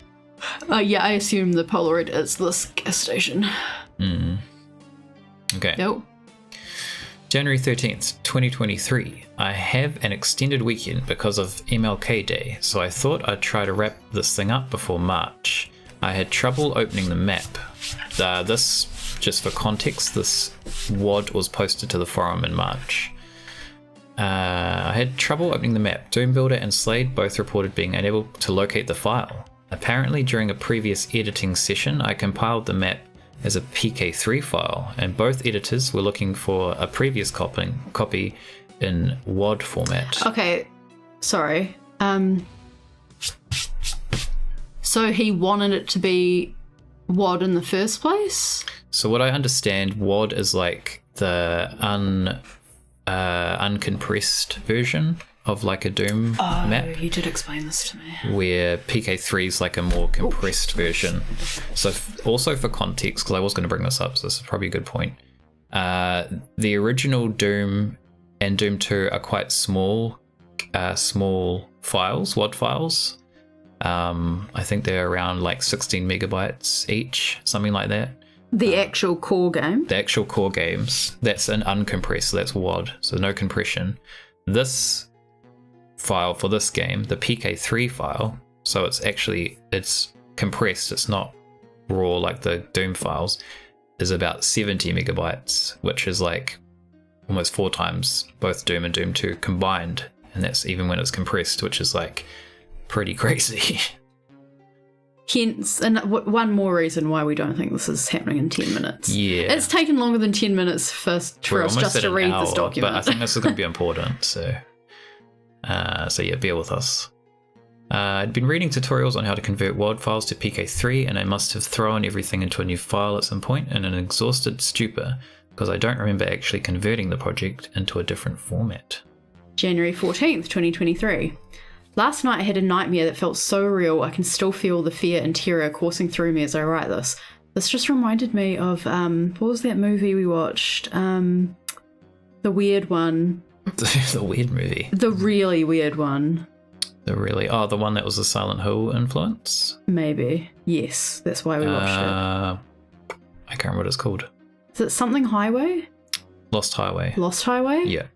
Yeah, I assume the Polaroid is this gas station. Okay. Nope. January 13th, 2023. I have an extended weekend because of MLK Day, so I thought I'd try to wrap this thing up before March. I had trouble opening the map. This, just for context, this WAD was posted to the forum in March. I had trouble opening the map. Doom Builder and Slade both reported being unable to locate the file. Apparently, during a previous editing session, I compiled the map as a PK3 file, and both editors were looking for a previous copy in WAD format. Okay, sorry. So he wanted it to be WAD in the first place? So what I understand, WAD is like the uncompressed version of like a Doom map. Oh, you did explain this to me. Where PK3 is like a more compressed version. So also for context, because I was going to bring this up, so this is probably a good point. The original Doom and Doom 2 are quite small files, WAD files. I think they're around like 16 megabytes each, something like that. The actual core game? The actual core games. That's an uncompressed, so that's WAD, so no compression. This file for this game, the PK3 file, so it's compressed, it's not raw like the Doom files, is about 70 megabytes, which is like almost 4 times both Doom and Doom 2 combined, and that's even when it's compressed, which is like pretty crazy. Hence, and one more reason why we don't think this is happening in 10 minutes. Yeah. It's taken longer than 10 minutes for us just to read this document. But I think this is going to be important, so yeah, bear with us. I'd been reading tutorials on how to convert WAD files to PK3, and I must have thrown everything into a new file at some point in an exhausted stupor, because I don't remember actually converting the project into a different format. January 14th, 2023. Last night I had a nightmare that felt so real I can still feel the fear and terror coursing through me as I write this. This just reminded me of, what was that movie we watched? The weird one. The weird movie? The really weird one. The one that was the Silent Hill influence? Maybe. Yes, that's why we watched it. I can't remember what it's called. Is it something Highway? Lost Highway. Lost Highway? Yeah.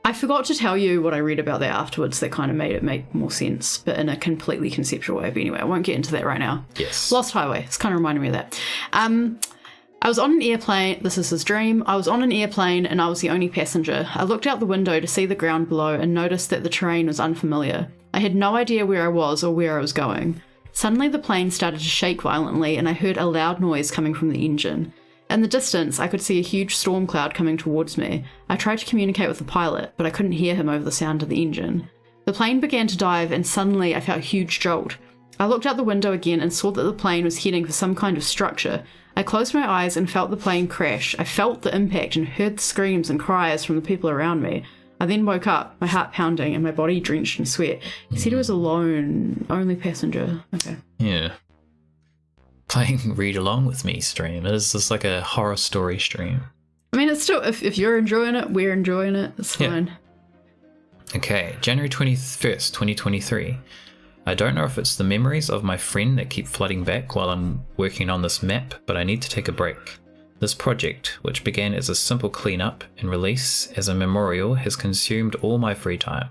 I forgot to tell you what I read about that afterwards that kind of made it make more sense, but in a completely conceptual way. But anyway, I won't get into that right now. Yes. Lost Highway. It's kind of reminding me of that. I was on an airplane. This is his dream. I was on an airplane and I was the only passenger. I looked out the window to see the ground below and noticed that the terrain was unfamiliar. I had no idea where I was or where I was going. Suddenly the plane started to shake violently and I heard a loud noise coming from the engine. In the distance, I could see a huge storm cloud coming towards me. I tried to communicate with the pilot, but I couldn't hear him over the sound of the engine. The plane began to dive, and suddenly I felt a huge jolt. I looked out the window again and saw that the plane was heading for some kind of structure. I closed my eyes and felt the plane crash. I felt the impact and heard the screams and cries from the people around me. I then woke up, my heart pounding and my body drenched in sweat. He said he was alone, only passenger. Okay. Yeah. Playing Read Along With Me stream. It's just like a horror story stream. I mean, it's still, if you're enjoying it, we're enjoying it. It's fine. Okay, January 21st, 2023. I don't know if it's the memories of my friend that keep flooding back while I'm working on this map, but I need to take a break. This project, which began as a simple cleanup and release as a memorial, has consumed all my free time.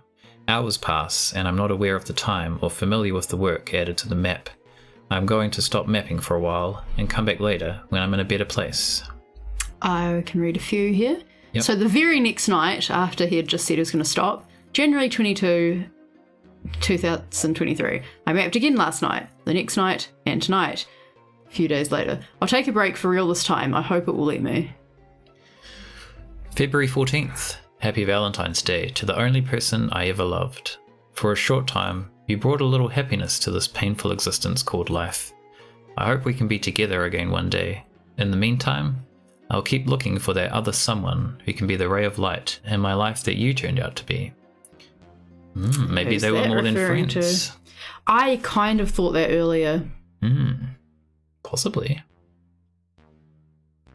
Hours pass, and I'm not aware of the time or familiar with the work added to the map. I'm going to stop mapping for a while and come back later when I'm in a better place. I can read a few here. Yep. So the very next night, after he had just said he was going to stop, January 22, 2023, I mapped again last night, the next night, and tonight. A few days later. I'll take a break for real this time. I hope it will let me. February 14th. Happy Valentine's Day to the only person I ever loved. For a short time, you brought a little happiness to this painful existence called life. I hope we can be together again one day. In the meantime, I'll keep looking for that other someone who can be the ray of light in my life that you turned out to be. Maybe they were more than friends. I kind of thought that earlier. Possibly.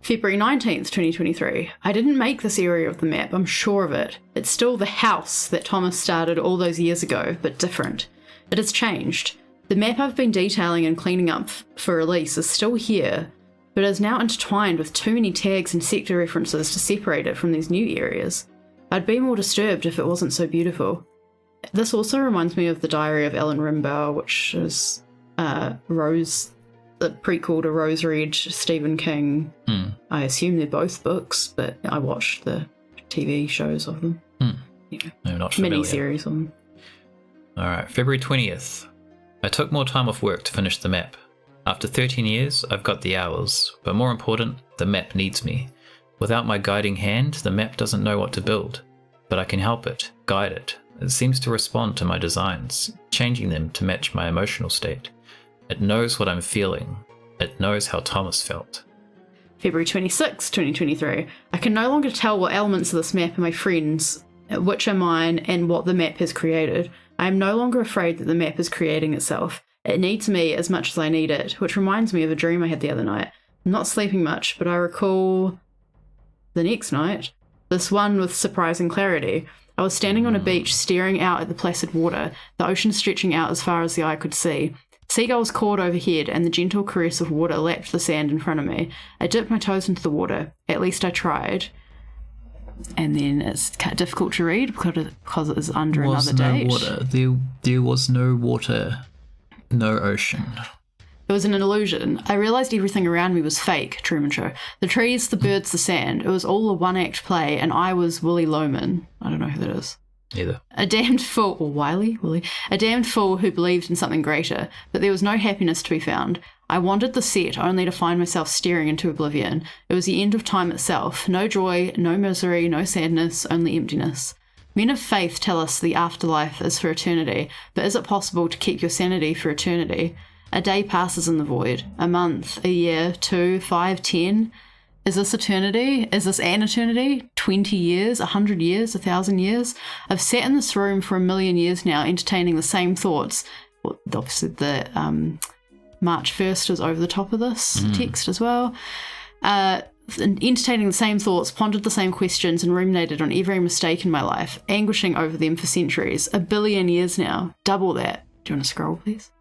February 19th, 2023. I didn't make this area of the map, I'm sure of it. It's still the house that Thomas started all those years ago, but different. It has changed. The map I've been detailing and cleaning up for release is still here, but is now intertwined with too many tags and sector references to separate it from these new areas. I'd be more disturbed if it wasn't so beautiful. This also reminds me of the Diary of Ellen Rimbauer, which is Rose, the prequel to Rose Red, Stephen King. I assume they're both books, but I watched the TV shows of them. I'm not familiar. Mini-series of them. Alright, February 20th. I took more time off work to finish the map. After 13 years, I've got the hours, but more important, the map needs me. Without my guiding hand, the map doesn't know what to build, but I can help it, guide it. It seems to respond to my designs, changing them to match my emotional state. It knows what I'm feeling. It knows how Thomas felt. February 26, 2023. I can no longer tell what elements of this map are my friends, which are mine, and what the map has created. I am no longer afraid that the map is creating itself. It needs me as much as I need it, which reminds me of a dream I had the other night. I'm not sleeping much, but I recall the next night, this one with surprising clarity. I was standing on a beach staring out at the placid water, the ocean stretching out as far as the eye could see. Seagulls cawed overhead, and the gentle caress of water lapped the sand in front of me. I dipped my toes into the water. At least I tried. And then it's difficult to read because it is under another date. Water. There was no water. No ocean. It was an illusion. I realised everything around me was fake, Truman Show. The trees, the birds, the sand. It was all a one-act play, and I was Willie Loman. I don't know who that is. Either. A damned fool, or Wiley? A damned fool who believed in something greater, but there was no happiness to be found. I wandered the set only to find myself staring into oblivion. It was the end of time itself. No joy, no misery, no sadness, only emptiness. Men of faith tell us the afterlife is for eternity, but is it possible to keep your sanity for eternity? A day passes in the void. A month, a year, 2, 5, 10. Is this eternity? Is this an eternity? 20 years? 100 years? 1,000 years? I've sat in this room for 1,000,000 years now, entertaining the same thoughts. Well, obviously, the March 1st is over the top of this text as well. Entertaining the same thoughts, pondered the same questions, and ruminated on every mistake in my life, anguishing over them for centuries. 1,000,000,000 years now. Double that. Do you want to scroll, please?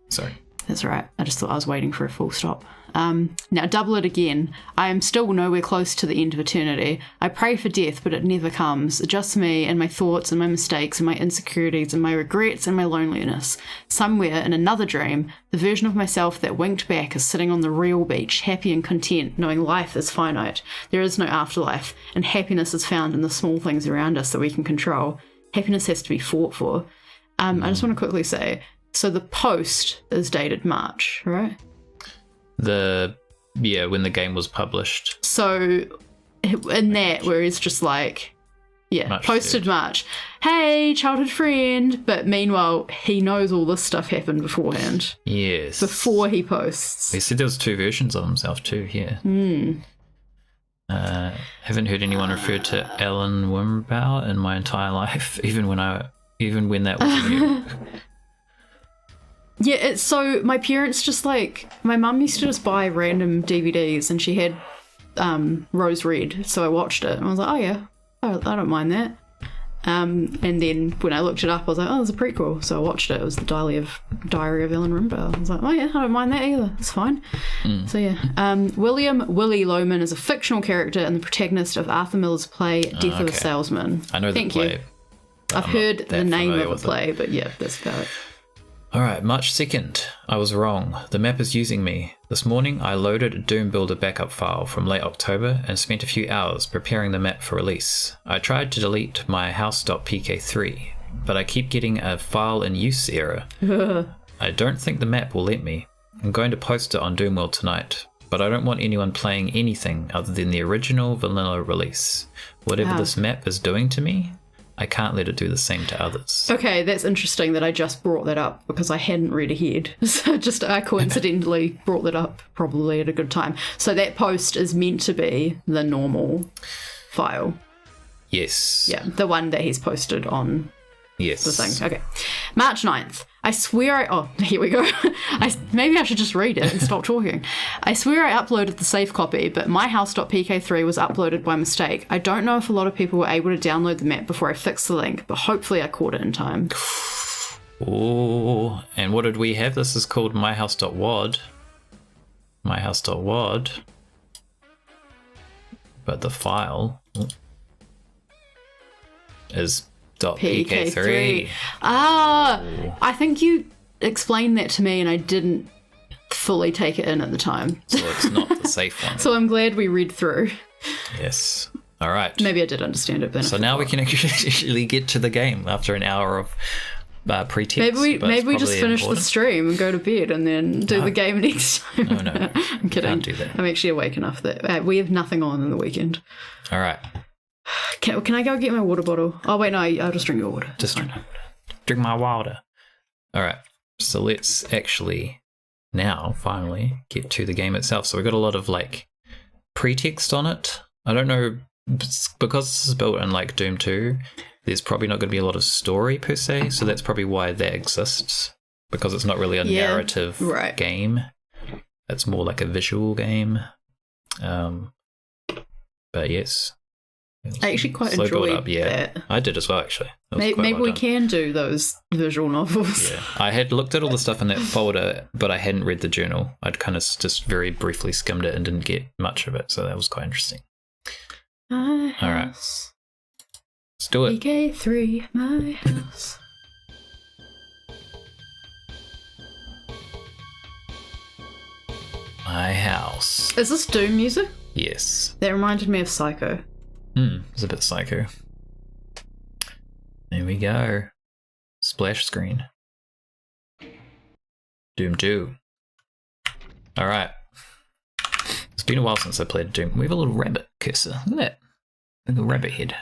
Sorry. That's all right. I just thought I was waiting for a full stop. Now double it again. I am still nowhere close to the end of eternity. I pray for death, but it never comes. Just me and my thoughts and my mistakes and my insecurities and my regrets and my loneliness. Somewhere in another dream, the version of myself that winked back is sitting on the real beach, happy and content, knowing life is finite. There is no afterlife, and happiness is found in the small things around us that we can control. Happiness has to be fought for. I just want to quickly say, so the post is dated March, right? When the game was published. So in that, where it's just like, March posted 3rd. March. Hey, childhood friend. But meanwhile, he knows all this stuff happened beforehand. Yes. Before he posts. He said there was 2 versions of himself too here. Haven't heard anyone refer to Alan Wimbow in my entire life, even when that was new. Yeah, it's so my parents just my mum used to just buy random DVDs and she had Rose Red, so I watched it and I was like, oh yeah, I don't mind that. And then when I looked it up, I was like, oh, there's a prequel, so I watched it. It was the Diary of Ellen Rimbauer. I was like, oh yeah, I don't mind that either. It's fine. So yeah, William Willie Loman is a fictional character and the protagonist of Arthur Miller's play Death of a Salesman. I know the Thank play. you. I've heard the name of the with play, but yeah, that's about it. Alright, March 2nd. I was wrong. The map is using me. This morning I loaded a Doom Builder backup file from late October and spent a few hours preparing the map for release. I tried to delete my house.pk3, but I keep getting a file in use error. I don't think the map will let me. I'm going to post it on Doomworld tonight, but I don't want anyone playing anything other than the original vanilla release. Whatever this map is doing to me, I can't let it do the same to others. Okay, that's interesting that I just brought that up because I hadn't read ahead. So I coincidentally brought that up probably at a good time. So that post is meant to be the normal file. Yes. Yeah, the one that he's posted on Yes. the thing. Okay. March 9th. I swear here we go. Maybe I should just read it and stop talking. I swear I uploaded the safe copy, but MYHOUSE.pk3 was uploaded by mistake. I don't know if a lot of people were able to download the map before I fixed the link, but hopefully I caught it in time. Oh, and what did we have? This is called MyHouse.WAD. MyHouse.WAD. But the file is .pk3. I think you explained that to me and I didn't fully take it in at the time. So it's not the safe one. So I'm glad we read through. Yes. All right. Maybe I did understand it better. So now we can actually get to the game after an hour of pretext. Maybe we just finish the stream and go to bed and then do the game next time. No. I'm kidding. Can't do that. I'm actually awake enough that we have nothing on in the weekend. All right. Can I go get my water bottle? Oh wait, no, I'll just drink your water. Just drink my water. All right. So let's actually now finally get to the game itself. So we've got a lot of pretext on it. I don't know, because this is built in Doom 2. There's probably not going to be a lot of story per se, so that's probably why that exists, because it's not really a narrative game. It's more like a visual game. But yes. I actually quite enjoyed that. I did as well, actually. Maybe we can do those visual novels. Yeah, I had looked at all the stuff in that folder, but I hadn't read the journal. I'd kind of just very briefly skimmed it and didn't get much of it, so that was quite interesting. All right. Let's do it. PK3, my house. My house. Is this Doom music? Yes. That reminded me of Psycho. It's a bit Psycho. There we go. Splash screen. Doom 2. Alright. It's been a while since I played Doom. We have a little rabbit cursor. Look at that. Little rabbit head.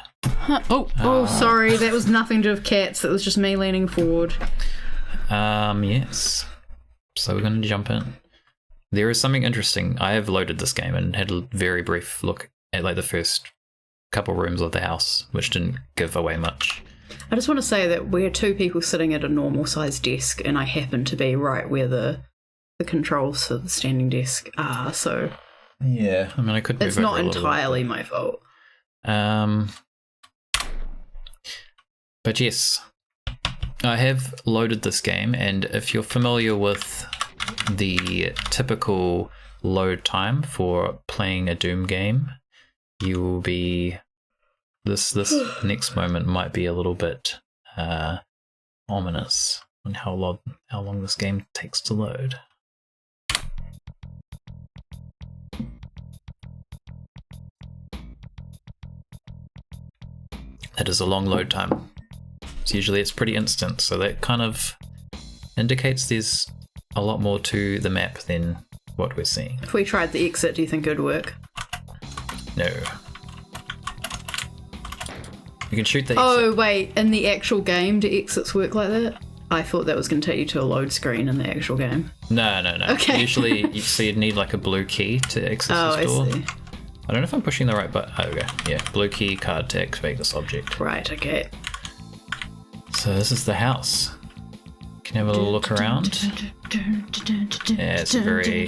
Oh, sorry. That was nothing to do with cats. That was just me leaning forward. Yes. So we're going to jump in. There is something interesting. I have loaded this game and had a very brief look at like the first couple rooms of the house, which didn't give away much. I just want to say that we're two people sitting at a normal sized desk, and I happen to be right where the controls for the standing desk are, so yeah, I mean, I could move it's over not a little entirely bit. my fault. But yes, I have loaded this game, and if you're familiar with the typical load time for playing a Doom game, you will be this next moment might be a little bit ominous on how long this game takes to load. It is a long load time. So usually it's pretty instant, so that kind of indicates there's a lot more to the map than what we're seeing. If we tried the exit, do you think it would work? No. You can shoot the exit. Oh, wait, in the actual game, do exits work like that? I thought that was going to take you to a load screen in the actual game. No. Okay. Usually, you'd need like a blue key to access this door. I see. I don't know if I'm pushing the right button. Oh, okay. Yeah, blue key card to activate this object. Right, okay. So this is the house. Can you have a little look around? Yeah, it's a very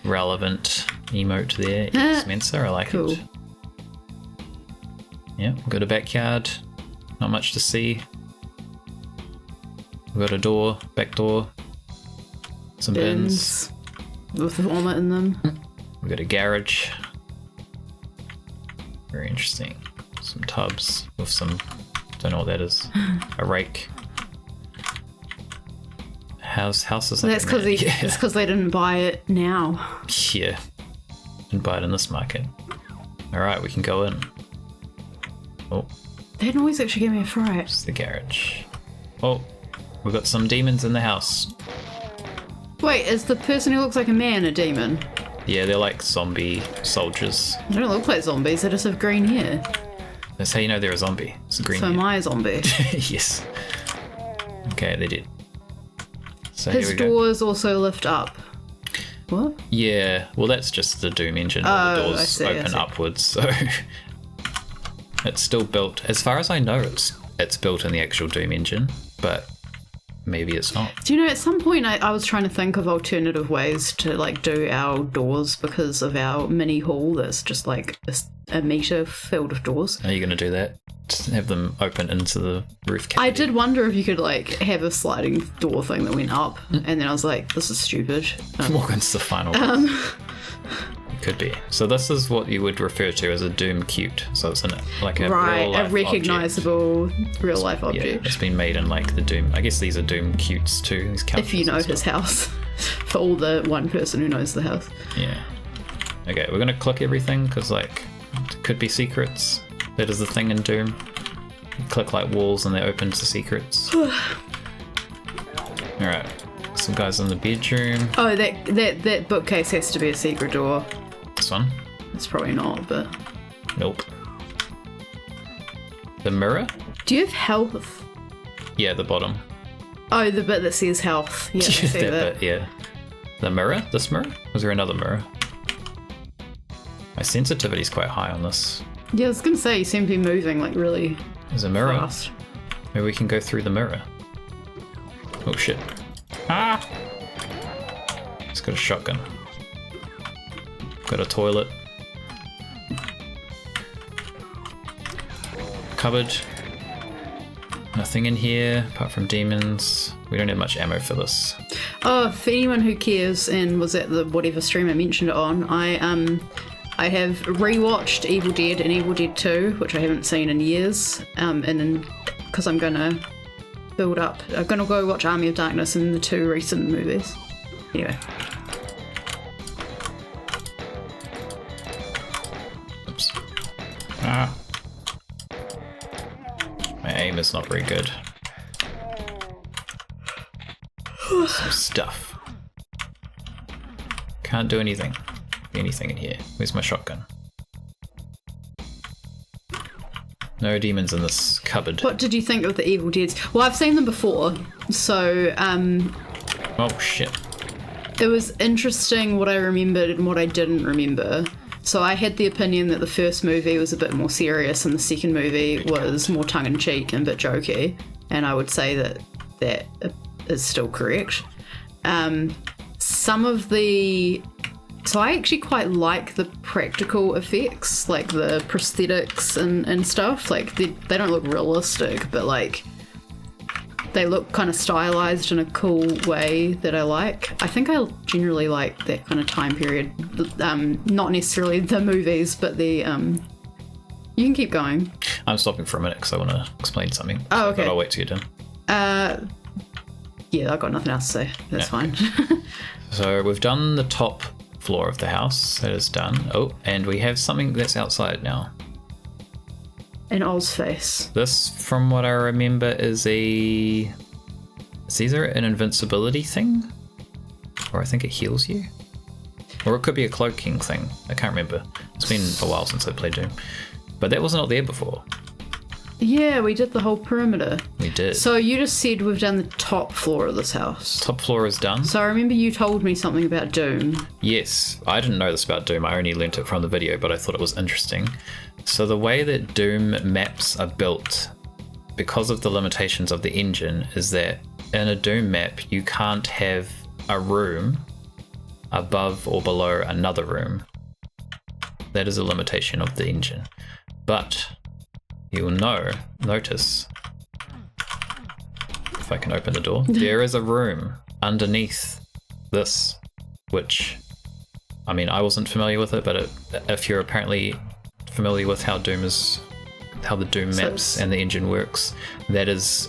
relevant emote there. Yes, Mensa, I like it. Yeah, we've got a backyard. Not much to see. We've got a door, back door. Some bins. With vomit in them. We've got a garage. Very interesting. Some tubs with some, don't know what that is. A rake. House is like That's because they didn't buy it now. Yeah. Didn't buy it in this market. Alright, we can go in. Oh, That noise actually gave me a fright. it's the garage. Oh, we've got some demons in the house. Wait, is the person who looks like a man a demon? Yeah, they're like zombie soldiers. They don't look like zombies, they just have green hair. That's how you know they're a zombie. It's a green So hair. am I a zombie? Yes. Okay, they did. So His here we go. doors also lift up. What? Yeah, well that's just the Doom engine. All the Oh, I doors see, I open see. upwards, so it's still built. As far as I know, it's built in the actual Doom engine, but maybe it's not. Do you know, at some point I was trying to think of alternative ways to like do our doors because of our mini hall that's just like a meter filled with doors. Are you going to do that? Just have them open into the roof cavity? I did wonder if you could like have a sliding door thing that went up, and then I was like, this is stupid. Walk into the final. Could be. So this is what you would refer to as a Doom cute. So it's like a Right, real life a recognizable real life object. Yeah, object. it's been made in like the Doom. I guess these are Doom cutes too. These couches If you know and his stuff. house. For all the one person who knows the house. Yeah. Okay, we're gonna click everything because like it could be secrets. That is the thing in Doom. You click like walls and they open to secrets. Alright. Some guys in the bedroom. Oh, that bookcase has to be a secret door. This one. It's probably not, but... Nope. The mirror? Do you have health? Yeah, the bottom. Oh, the bit that says health. Yeah, I see that that. bit, yeah. The mirror? This mirror? Was there another mirror? My sensitivity's quite high on this. Yeah, I was gonna say, you seem to be moving like really There's a mirror. fast. Maybe we can go through the mirror. Oh shit. Ah! It's got a shotgun. Got a toilet. Cupboard. Nothing in here apart from demons. We don't have much ammo for this. Oh, for anyone who cares and was at the whatever stream I mentioned it on, I have rewatched Evil Dead and Evil Dead 2, which I haven't seen in years, and because I'm gonna build up. I'm gonna go watch Army of Darkness and the two recent movies. Anyway. Oops. Ah. My aim is not very good. Some stuff. Can't do anything. Anything in here. Where's my shotgun? No demons in this cupboard. What did you think of the Evil Deads? Well, I've seen them before, so Oh shit. It was interesting what I remembered and what I didn't remember. So I had the opinion that the first movie was a bit more serious and the second movie was more tongue-in-cheek and a bit jokey. And I would say that that is still correct. Some of the... So I actually quite like the practical effects, like the prosthetics and stuff. Like, they don't look realistic, but, like, they look kind of stylized in a cool way that I like. I think I generally like that kind of time period. Not necessarily the movies, but the... You can keep going. I'm stopping for a minute because I want to explain something. Oh, okay. But I'll wait till you're done. Yeah, I've got nothing else to say. That's fine. So we've done the top floor of the house. That is done. Oh, and we have something that's outside now. An Oz face. This, from what I remember, is either an invincibility thing, or I think it heals you, or it could be a cloaking thing. I can't remember. It's been a while since I played Doom, but that was not there before. Yeah, we did the whole perimeter. We did. So you just said we've done the top floor of this house. Top floor is done. So I remember you told me something about Doom. Yes, I didn't know this about Doom. I only learnt it from the video, but I thought it was interesting. So the way that Doom maps are built, because of the limitations of the engine, is that in a Doom map, you can't have a room above or below another room. That is a limitation of the engine. But you will notice, if I can open the door, there is a room underneath this, which, I mean, I wasn't familiar with it, but if you're apparently familiar with how the Doom maps and the engine works, that is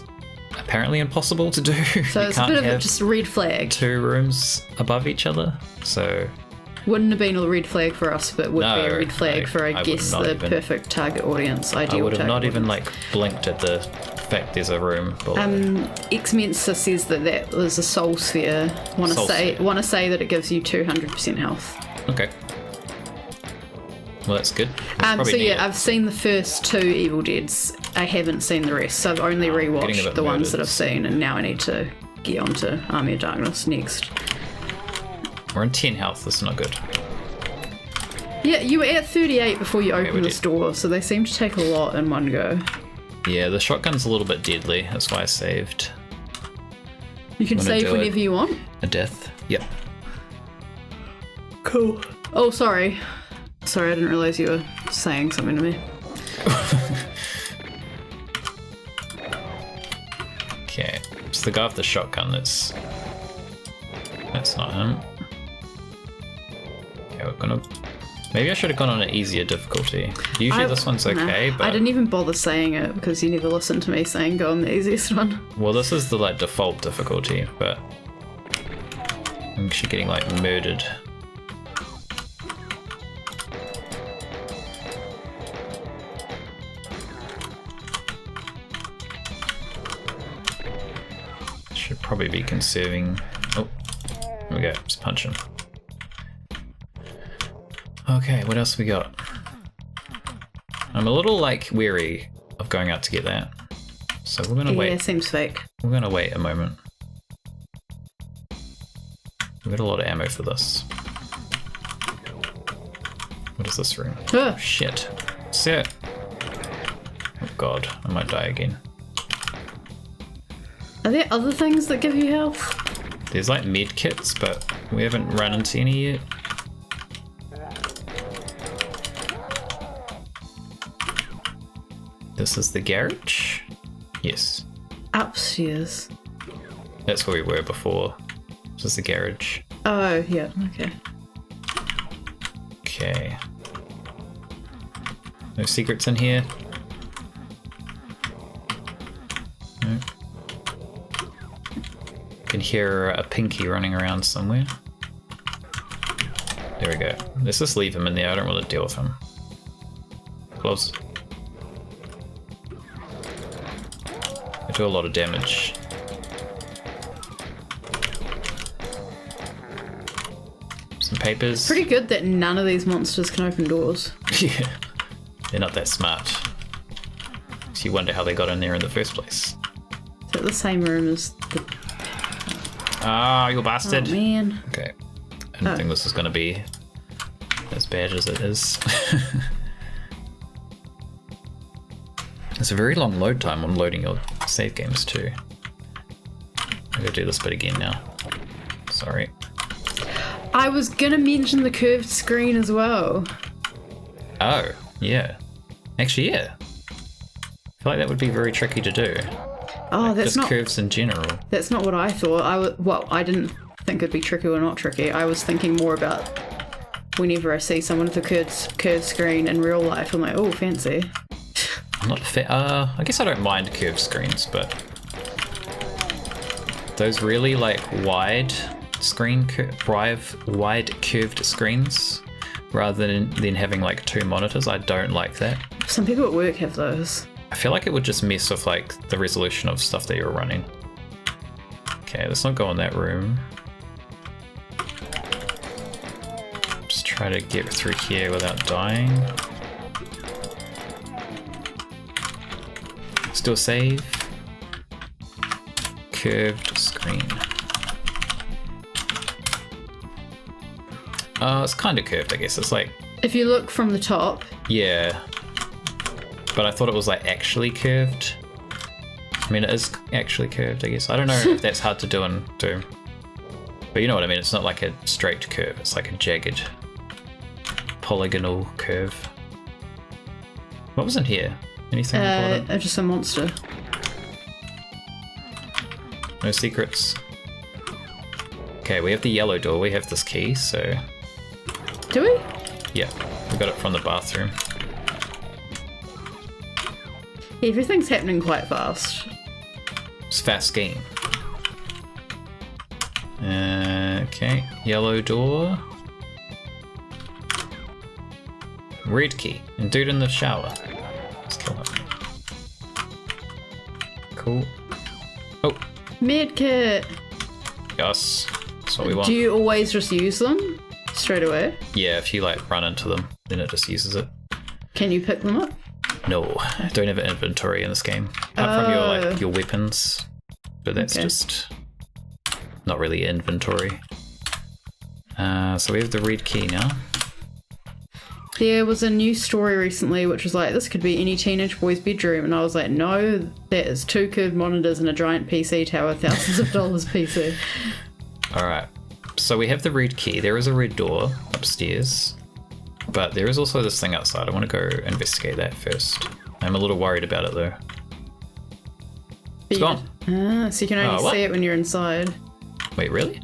apparently impossible to do. So you it's can't a bit of have just a red flag. 2 rooms above each other, so... Wouldn't have been a red flag for us, but would be a red flag for, I guess, the perfect target audience, ideal I would have not audience. even, like, blinked at the fact there's a room below. X-Mensa says that was a soul sphere. Want to say that it gives you 200% health. Okay. Well, that's good. So yeah, I've seen the first 2 Evil Deads. I haven't seen the rest, so I've only rewatched the ones that I've seen, and now I need to get onto Army of Darkness next. We're on 10 health. That's not good. Yeah, you were at 38 before you opened this door, so they seem to take a lot in one go. Yeah, the shotgun's a little bit deadly. That's why I saved. You can save whenever you want. A death. Yep. Cool. Oh, sorry. Sorry, I didn't realise you were saying something to me. Okay, it's the guy with the shotgun that's not him. Okay, we're gonna... Maybe I should have gone on an easier difficulty. Usually this one's okay, but... I didn't even bother saying it because you never listened to me saying go on the easiest one. Well, this is the, like, default difficulty, but... I'm actually getting, like, murdered. Should probably be conserving... Oh, there we go, just punch him. Okay, what else we got? I'm a little, like, weary of going out to get that. So we're gonna wait. Yeah, seems fake. We're gonna wait a moment. We've got a lot of ammo for this. What is this room? Ah. Shit. Sit. Oh god, I might die again. Are there other things that give you health? There's like med kits, but we haven't run into any yet. This is the garage? Yes. Upstairs. That's where we were before. This is the garage. Oh, yeah, okay. Okay. No secrets in here. No. Can hear a pinky running around somewhere. There we go. Let's just leave him in there. I don't want to deal with him. Close. I do a lot of damage. Some papers. Pretty good that none of these monsters can open doors. Yeah. They're not that smart. So you wonder how they got in there in the first place. Is it the same room as the... Ah, you bastard. Oh, man. Okay. I don't think this is going to be as bad as it is. It's a very long load time when loading your save games too. I'm going to do this bit again now. Sorry. I was gonna mention the curved screen as well. Oh, yeah. Actually, yeah. I feel like that would be very tricky to do. Oh, like that's just not curves in general. That's not what I thought. Well, I didn't think it'd be tricky or not tricky. I was thinking more about whenever I see someone with a curved screen in real life, I'm like, oh, fancy. I'm not a fan. I guess I don't mind curved screens, but those really like wide curved screens, rather than having like two monitors, I don't like that. Some people at work have those. I feel like it would just mess with like the resolution of stuff that you're running. Okay, let's not go in that room. Just try to get through here without dying. Still save. Curved screen. It's kind of curved, I guess. It's like... If you look from the top... Yeah. But I thought it was like actually curved. I mean, it is actually curved, I guess. I don't know if that's hard to do in Doom. But you know what I mean? It's not like a straight curve. It's like a jagged, polygonal curve. What was in here? Anything important? Just a monster. No secrets. Okay, we have the yellow door. We have this key, so... Do we? Yeah, we got it from the bathroom. Everything's happening quite fast. It's a fast game. Okay, yellow door. Red key. And dude in the shower. Let's kill him. Cool. Oh, Medkit! yes. That's what we want. Do you always just use them straight away? Yeah, if you like run into them, then it just uses it. Can you pick them up? No, I don't have an inventory in this game. Apart from your weapons. But that's just not really inventory. So we have the red key now. There was a new story recently which was like, this could be any teenage boy's bedroom, and I was like, no, that is 2 curved monitors and a giant PC tower, thousands of dollars PC. Alright, so we have the red key. There is a red door upstairs, but there is also this thing outside. I want to go investigate that first. I'm a little worried about it though. It's gone. So you can only see it when you're inside. Wait, really?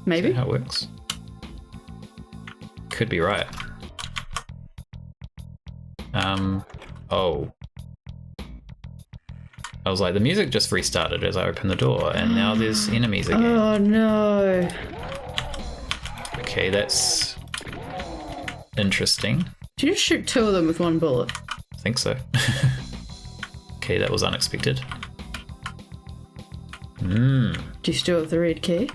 Maybe. Is that how it works? Could be right. Oh. I was like, the music just restarted as I opened the door, and now there's enemies again. Oh no. Okay, that's interesting. Did you just shoot 2 of them with 1 bullet? I think so. Okay, that was unexpected. Do you still have the red key?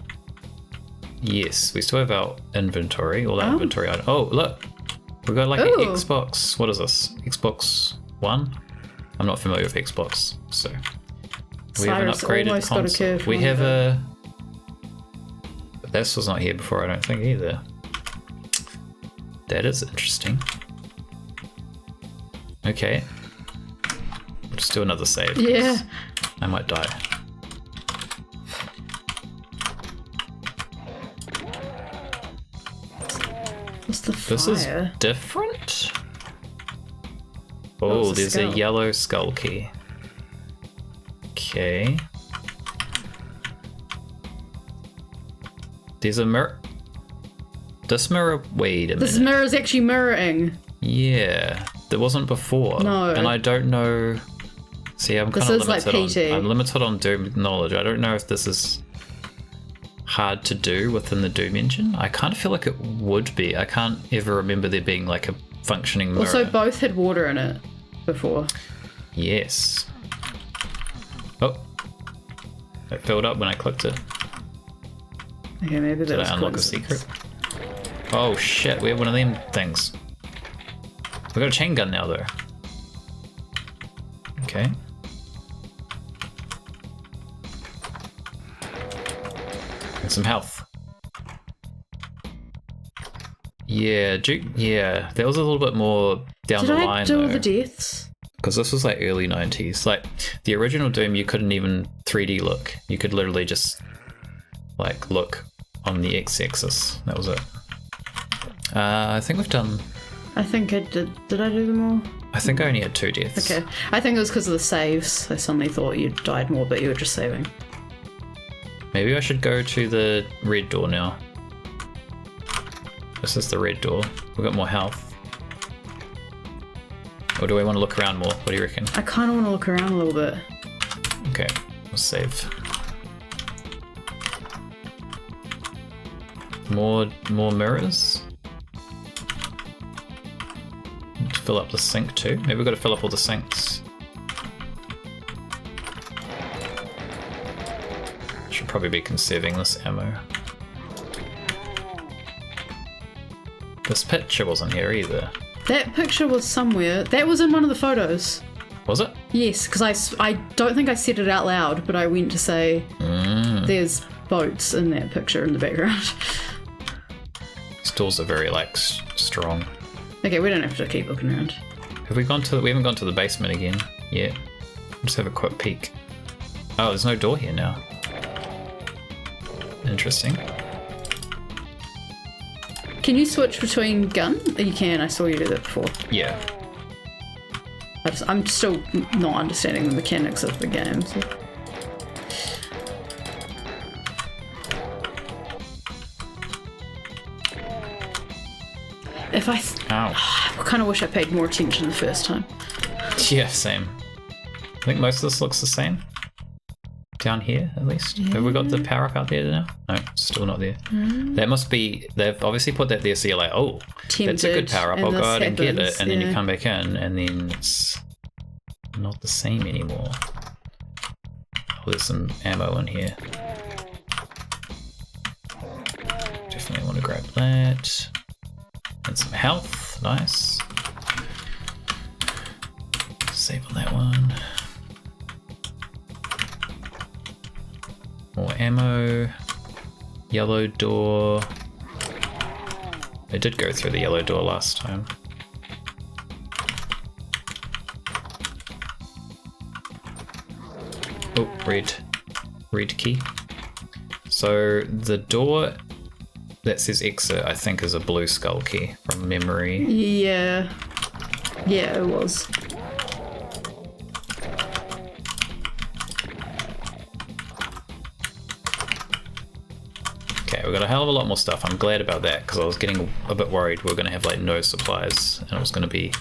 Yes, we still have our inventory, all our inventory items. Oh, look! We got like an Xbox. What is this? Xbox One? I'm not familiar with Xbox, so we have an upgraded console. We have a. But this was not here before, I don't think either. That is interesting. Okay. We'll just do another save. Yeah. I might die. What's the fire? This is different? Oh, there's a yellow skull key. Okay. There's a mirror. This mirror, wait a minute. This mirror is actually mirroring. Yeah, there wasn't before. No. And I don't know. See, I'm kind of limited like PT. I'm limited on Doom knowledge. I don't know if this is hard to do within the Doom engine. I kind of feel like it would be. I can't ever remember there being like a functioning mirror. Also, both had water in it before. Yes. Oh. It filled up when I clicked it. Okay, maybe that was Did I unlock a secret? Oh shit, we have one of them things. We got a chain gun now though. Okay. And some health. Yeah, there was a little bit more down the line. Did I do all the deaths? Because this was like early 90s. Like the original Doom, you couldn't even 3D look. You could literally just like look on the x-axis. That was it. I think we've done... I think I did. Did I do them all? I think I only had 2 deaths. Okay. I think it was because of the saves. I suddenly thought you died more, but you were just saving. Maybe I should go to the red door now. This is the red door. We've got more health. Or do we want to look around more? What do you reckon? I kind of want to look around a little bit. Okay, we'll save. More mirrors. Need to fill up the sink too. Maybe we've got to fill up all the sinks. Should probably be conserving this ammo. This picture wasn't here either. That picture was somewhere. That was in one of the photos. Was it? Yes, because I don't think I said it out loud, but I went to say there's boats in that picture in the background. These doors are very like strong. Okay, we don't have to keep looking around. Have we gone to? We haven't gone to the basement again yet. Let's have a quick peek. Oh, there's no door here now. Interesting. Can you switch between gun? You can. I saw you do that before. Yeah. I'm still not understanding the mechanics of the game. So. If I kind of wish I paid more attention the first time. Yeah, same. I think most of this looks the same. Down here, at least. Yeah. Have we got the power up out there now? No, still not there. That must be... They've obviously put that there so you're like, oh, tempted, that's a good power up. I'll go out and get it. And then you yeah. come back in and then it's not the same anymore. Oh, there's some ammo in here. Definitely want to grab that. And some health. Nice. Save on that one. More ammo. Yellow door. I did go through the yellow door last time. Oh, red key. So the door that says exit, I think, is a blue skull key from memory. Yeah. Yeah, it was. Okay, we've got a hell of a lot more stuff. I'm glad about that because I was getting a bit worried we were going to have like no supplies and it was going to be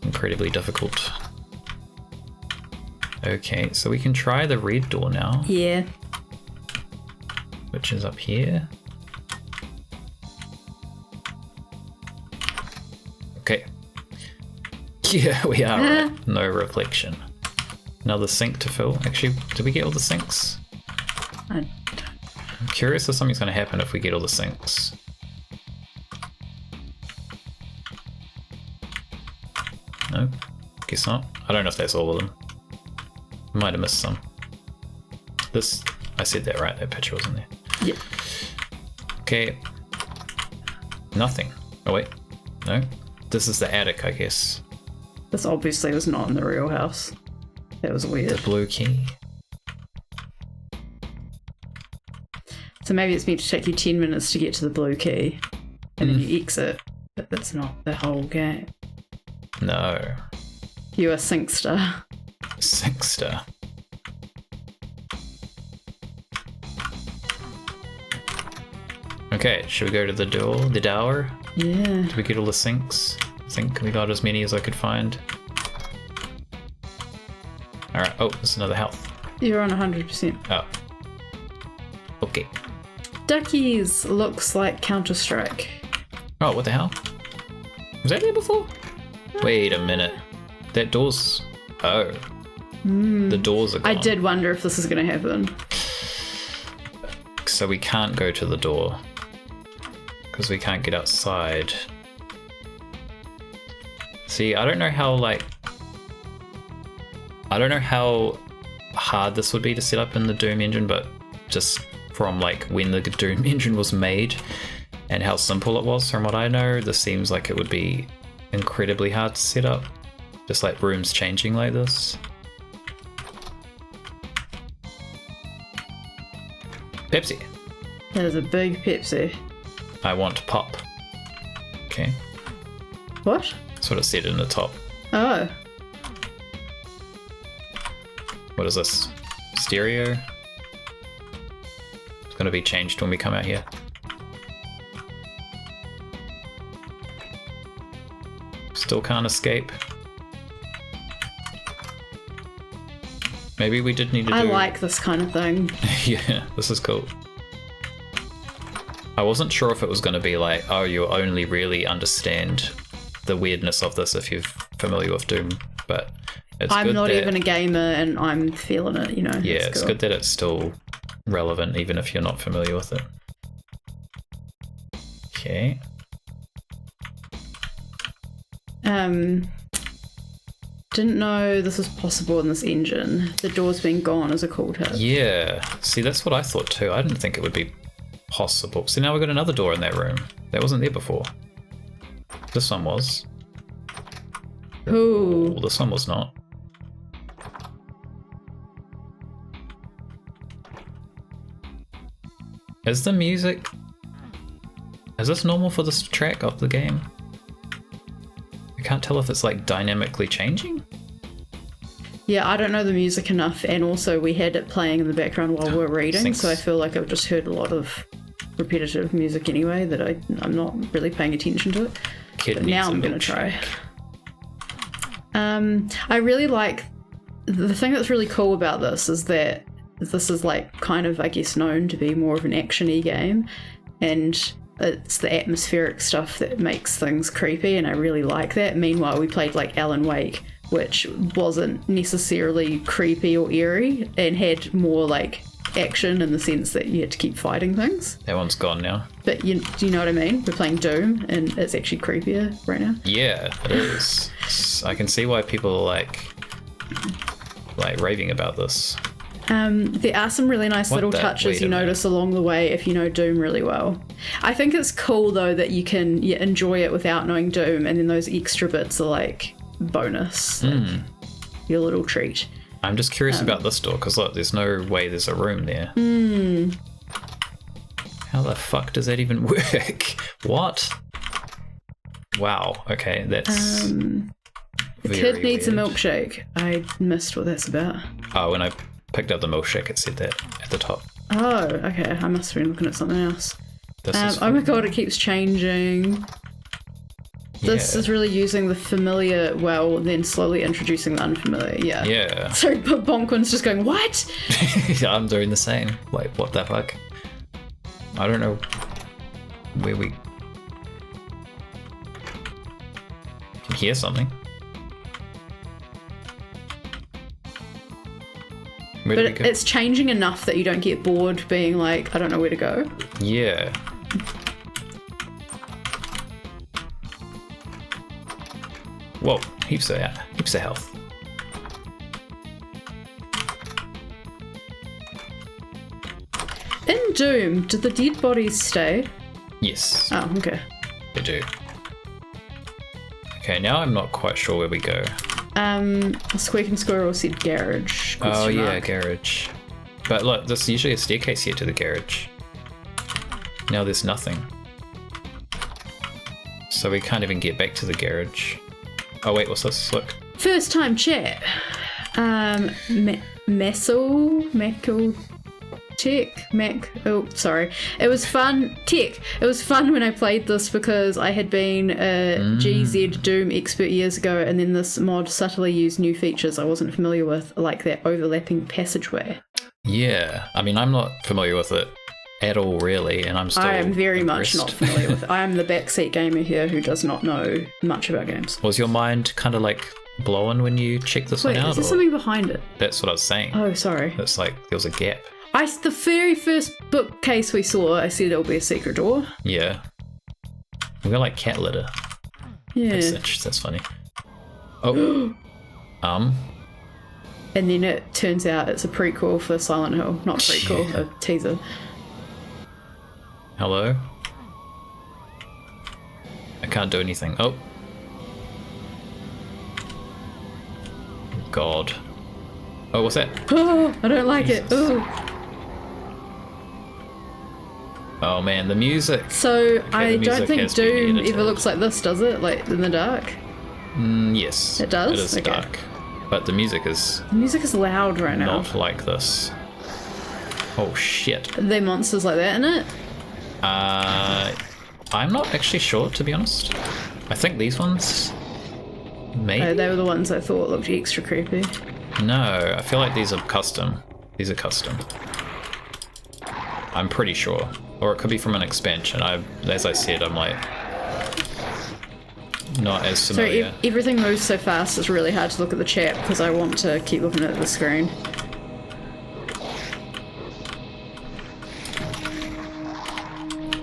incredibly difficult. Okay, so we can try the red door now. Yeah. Which is up here. Okay. Yeah, we are right. No reflection. Another sink to fill. Actually, did we get all the sinks? I'm curious if something's going to happen if we get all the sinks. No, guess not. I don't know if that's all of them. Might have missed some. This, I said that right, that picture wasn't there. Yep. Okay. Nothing. Oh wait, no. This is the attic, I guess. This obviously was not in the real house. That was weird. The blue key. So maybe it's meant to take you 10 minutes to get to the blue key, and then you exit, but that's not the whole game. No. You are Sinkster. Sinkster. Okay, should we go to the door? The dower? Yeah. Did we get all the sinks? I think we got as many as I could find. Alright, oh, there's another health. You're on 100%. Oh. Okay. Duckies looks like Counter-Strike. Oh, what the hell? Was that there before? Wait a minute. That door's... Oh. The doors are gone. I did wonder if this is going to happen. So we can't go to the door. Because we can't get outside. See, I don't know how, like... I don't know how hard this would be to set up in the Doom engine, but just from like when the Doom engine was made and how simple it was. From what I know, this seems like it would be incredibly hard to set up, just like rooms changing like this. Pepsi. That is a big Pepsi. I want pop. Okay. What? That's what it said in the top. Oh. What is this? Stereo? It's going to be changed when we come out here. Still can't escape. Maybe we did need to do... I like this kind of thing. Yeah, this is cool. I wasn't sure if it was going to be like, oh, you only really understand the weirdness of this if you're familiar with Doom, but it's I'm good not that, even a gamer and I'm feeling it, you know. yeah, it's it's cool. good that it's still relevant even if you're not familiar with it. Okay. Didn't know this was possible in this engine. The door's been gone as a cool tip. Yeah, see, that's what I thought too. I didn't think it would be possible. See, now we've got another door in that room. That wasn't there before. This one was. Ooh. Well, this one was not. Is the music... Is this normal for this track of the game? I can't tell if it's like dynamically changing. Yeah, I don't know the music enough, and also we had it playing in the background while we were reading, Thanks. so I feel like I've just heard a lot of repetitive music anyway that I'm not really paying attention to it. Kid But needs now a I'm going to milkshake. try. I really like... The thing that's really cool about this is that this is like kind of, I guess, known to be more of an action-y game, and it's the atmospheric stuff that makes things creepy, and I really like that. Meanwhile, we played like Alan Wake, which wasn't necessarily creepy or eerie and had more like action in the sense that you had to keep fighting things. That one's gone now. But do you know what I mean? We're playing Doom and it's actually creepier right now. Yeah, it is. I can see why people are like raving about this. There are some really nice little touches you notice along the way if you know Doom really well. I think it's cool though that you can enjoy it without knowing Doom, and then those extra bits are like bonus, like your little treat. I'm just curious about this door, because look, there's no way there's a room there. How the fuck does that even work? What? Wow, okay, that's The very kid needs weird. a milkshake. I missed what that's about. Oh, when I picked up the milkshake, it said that at the top. Oh, okay. I must have been looking at something else. This is Oh my god, it keeps changing. This yeah. is really using the familiar well, then slowly introducing the unfamiliar. Yeah. Yeah. Sorry, but Bonkwin's just going, what? I'm doing the same. Like, what the fuck? I don't know where we can hear something. Where But did we go? it's changing enough that you don't get bored being like, I don't know where to go. Yeah. Whoa, heaps of health. In Doom, did the dead bodies stay? Yes, Oh, okay. they do. Okay, now I'm not quite sure where we go. Squeak and Squirrel said garage. Oh question yeah, mark. garage. But look, there's usually a staircase here to the garage. Now there's nothing. So we can't even get back to the garage. Oh wait, what's this? Look. First time chat. Sorry. It was fun. Tech. It was fun when I played this because I had been a GZ Doom expert years ago, and then this mod subtly used new features I wasn't familiar with, like that overlapping passageway. Yeah, I mean, I'm not familiar with it at all, really, and I'm still I am very impressed. much not familiar with it. I am the backseat gamer here who does not know much about games. Was your mind kind of like blown when you checked this Wait, one out? is there or- something behind it? That's what I was saying. Oh, sorry. It's like there was a gap. The very first bookcase we saw, I said it'll be a secret door. Yeah. We got like cat litter. Yeah. That's funny. Oh. And then it turns out it's a prequel for Silent Hill. Not prequel, a teaser. Hello? I can't do anything. Oh. God. Oh, what's that? Oh, I don't like it. Jesus. Oh. Oh man, the music. So Okay, I the don't music think has been Doom edited. ever looks like this, does it? Like in the dark? Yes. It does? It is Okay. dark. But the music is The music is loud right now. not like this. Oh shit. Are there monsters like that in it? I'm not actually sure, to be honest. I think these ones. Maybe? Oh, they were the ones I thought looked extra creepy. No, I feel like these are custom. These are custom. I'm pretty sure. Or it could be from an expansion. As I said, I'm like not as So familiar. everything moves so fast it's really hard to look at the chat because I want to keep looking at the screen.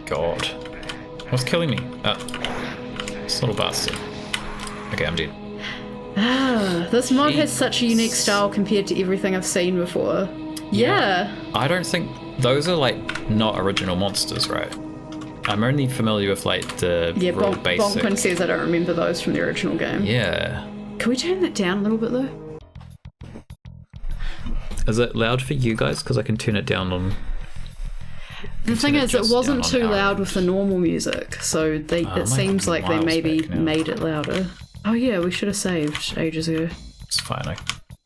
God. What's killing me? This little bastard. Okay, I'm dead. This mod has such a unique style compared to everything I've seen before. Yeah. I don't think those are like not original monsters, right? I'm only familiar with like the Yeah, real basic. Bonkwin says I don't remember those from the original game. Yeah. Can we turn that down a little bit though? Is it loud for you guys? Because I can turn it down on. The thing is, it just wasn't down too on our loud end. with the normal music, so it might it seems be like they miles maybe back now. made it louder. Oh yeah, we should have saved ages ago. It's fine. I'm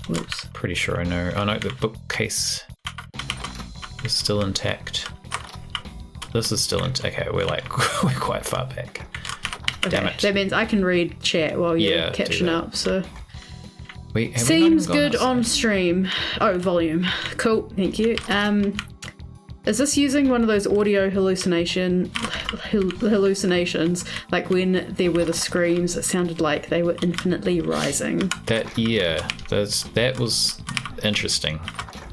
Whoops. pretty sure I know. Oh no, the bookcase is still intact. This is still intact. Okay, we're quite far back. Damn it. That means I can read chat while you're Yeah, do catching that. up, so. Have we not Seems even gone good on outside? stream. Oh, volume. Cool, thank you. Is this using one of those audio hallucinations, like when there were the screams? It sounded like they were infinitely rising. That was interesting.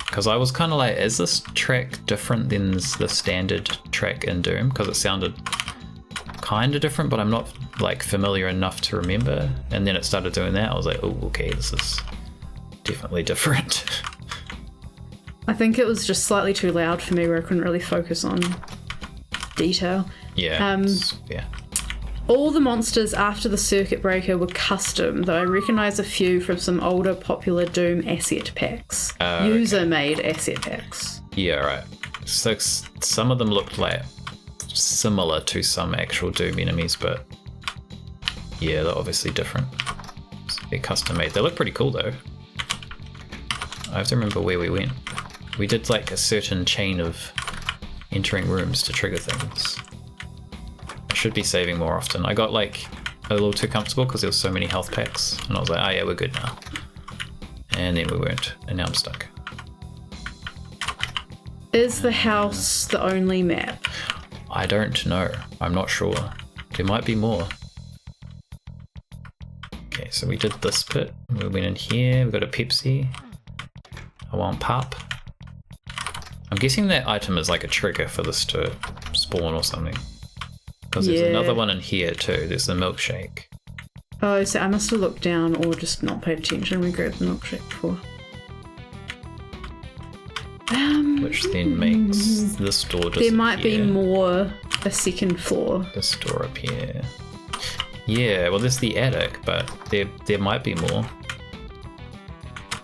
Because I was kind of like, is this track different than the standard track in Doom? Because it sounded kind of different, but I'm not like familiar enough to remember. And then it started doing that. I was like, oh, okay, this is definitely different. I think it was just slightly too loud for me where I couldn't really focus on detail. Yeah. Yeah. All the monsters after the circuit breaker were custom, though I recognise a few from some older popular Doom asset packs. User-made asset packs. Yeah, right. So some of them looked like similar to some actual Doom enemies, but yeah, they're obviously different. They're custom made. They look pretty cool though. I have to remember where we went. We did like a certain chain of entering rooms to trigger things. I should be saving more often. I got like a little too comfortable because there was so many health packs, and I was like, oh yeah, we're good now. And then we weren't, and now I'm stuck. Is the house the only map? I don't know. I'm not sure. There might be more. Okay, so we did this bit. We went in here. We got a Pepsi. I want pop. I'm guessing that item is like a trigger for this to spawn or something. Because there's another one in here too. There's the milkshake. Oh, so I must have looked down or just not paid attention when we grabbed the milkshake before. Which then makes this door disappear. There might be more a second floor. This door up here. Yeah, well there's the attic, but there might be more.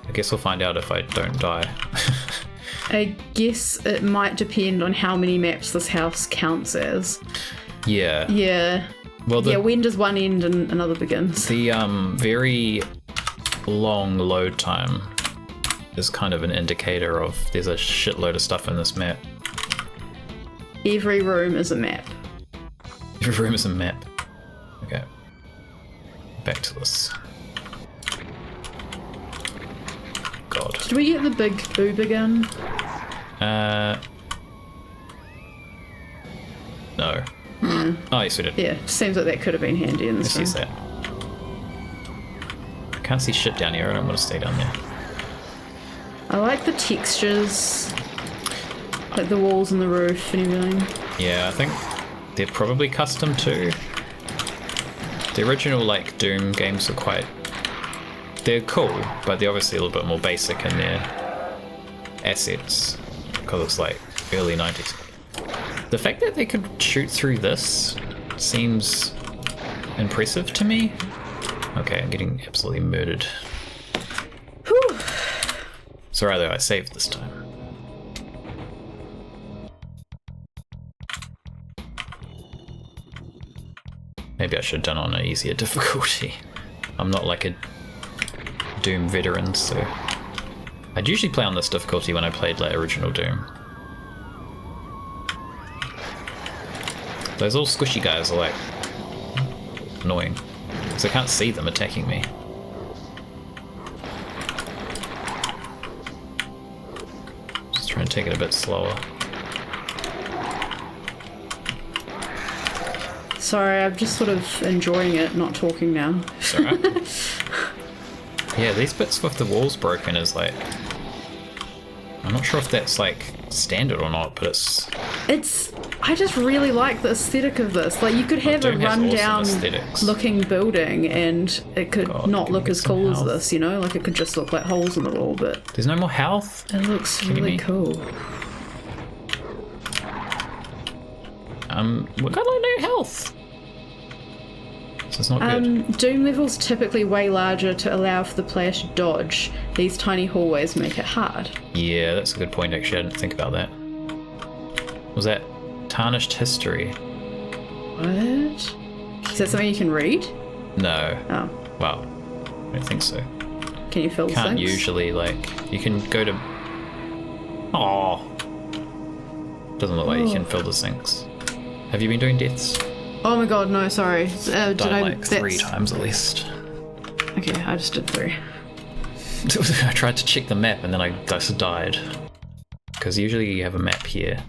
I guess we'll find out if I don't die. I guess it might depend on how many maps this house counts as. Yeah. Yeah. Well, when does one end and another begins? The very long load time is kind of an indicator of there's a shitload of stuff in this map. Every room is a map. Every room is a map. Okay. Back to this. God. Did we get the big boob again? No. Oh, yes, we did. Yeah, seems like that could have been handy in this Let's room. use that. I can't see shit down here. I don't want to stay down there. I like the textures, like the walls and the roof and everything. Yeah, I think they're probably custom too. The original like Doom games are they're cool, but they're obviously a little bit more basic in their assets because it's like early 90s. The fact that they could shoot through this seems impressive to me. Okay, I'm getting absolutely murdered. Whew. It's alright though, I saved this time. Maybe I should have done on an easier difficulty. I'm not like a Doom veteran, so... I'd usually play on this difficulty when I played like original Doom. Those little squishy guys are like annoying, because I can't see them attacking me. Just trying to take it a bit slower. Sorry, I'm just sort of enjoying it, not talking now. It's alright. Yeah, these bits with the walls broken is like... I'm not sure if that's like standard or not, but it's... I just really like the aesthetic of this. Like, you could have a rundown looking building and it could not look as cool as this, you know? Like, it could just look like holes in the wall, but... There's no more health? It looks really cool. We've got like no health. So it's not good. Doom levels typically way larger to allow for the player to dodge. These tiny hallways make it hard. Yeah, that's a good point actually. I didn't think about that. Was that tarnished history? What? Is that something you can read? No. Oh. Well, I don't think so. Can you fill the Can't sinks? usually, like, you can go to... Oh. Doesn't look like you can fill the sinks. Have you been doing deaths? Oh my god, no, sorry. Done like 3 times at least. Okay, I just did 3. I tried to check the map and then I just died. Because usually you have a map here,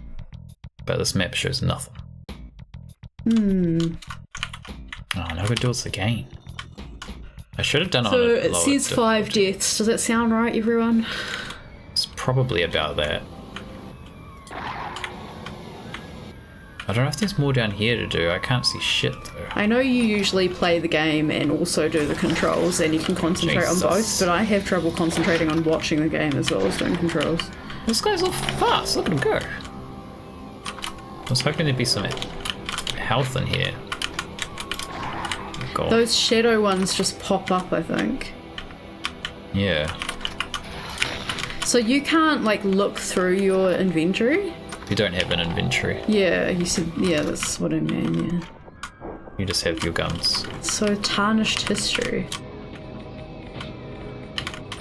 but this map shows nothing. Oh, now we do it again. I should have done it on a lower So it says 5 deaths. Does that sound right, everyone? It's probably about that. I don't know if there's more down here to do. I can't see shit though. I know you usually play the game and also do the controls and you can concentrate on both, but I have trouble concentrating on watching the game as well as doing controls. This guy's all fast. Look at him go. I was hoping there'd be some health in here. God. Those shadow ones just pop up, I think. Yeah. So you can't like look through your inventory? You don't have an inventory. Yeah, you said, yeah, that's what I mean, yeah. You just have your guns. So tarnished history.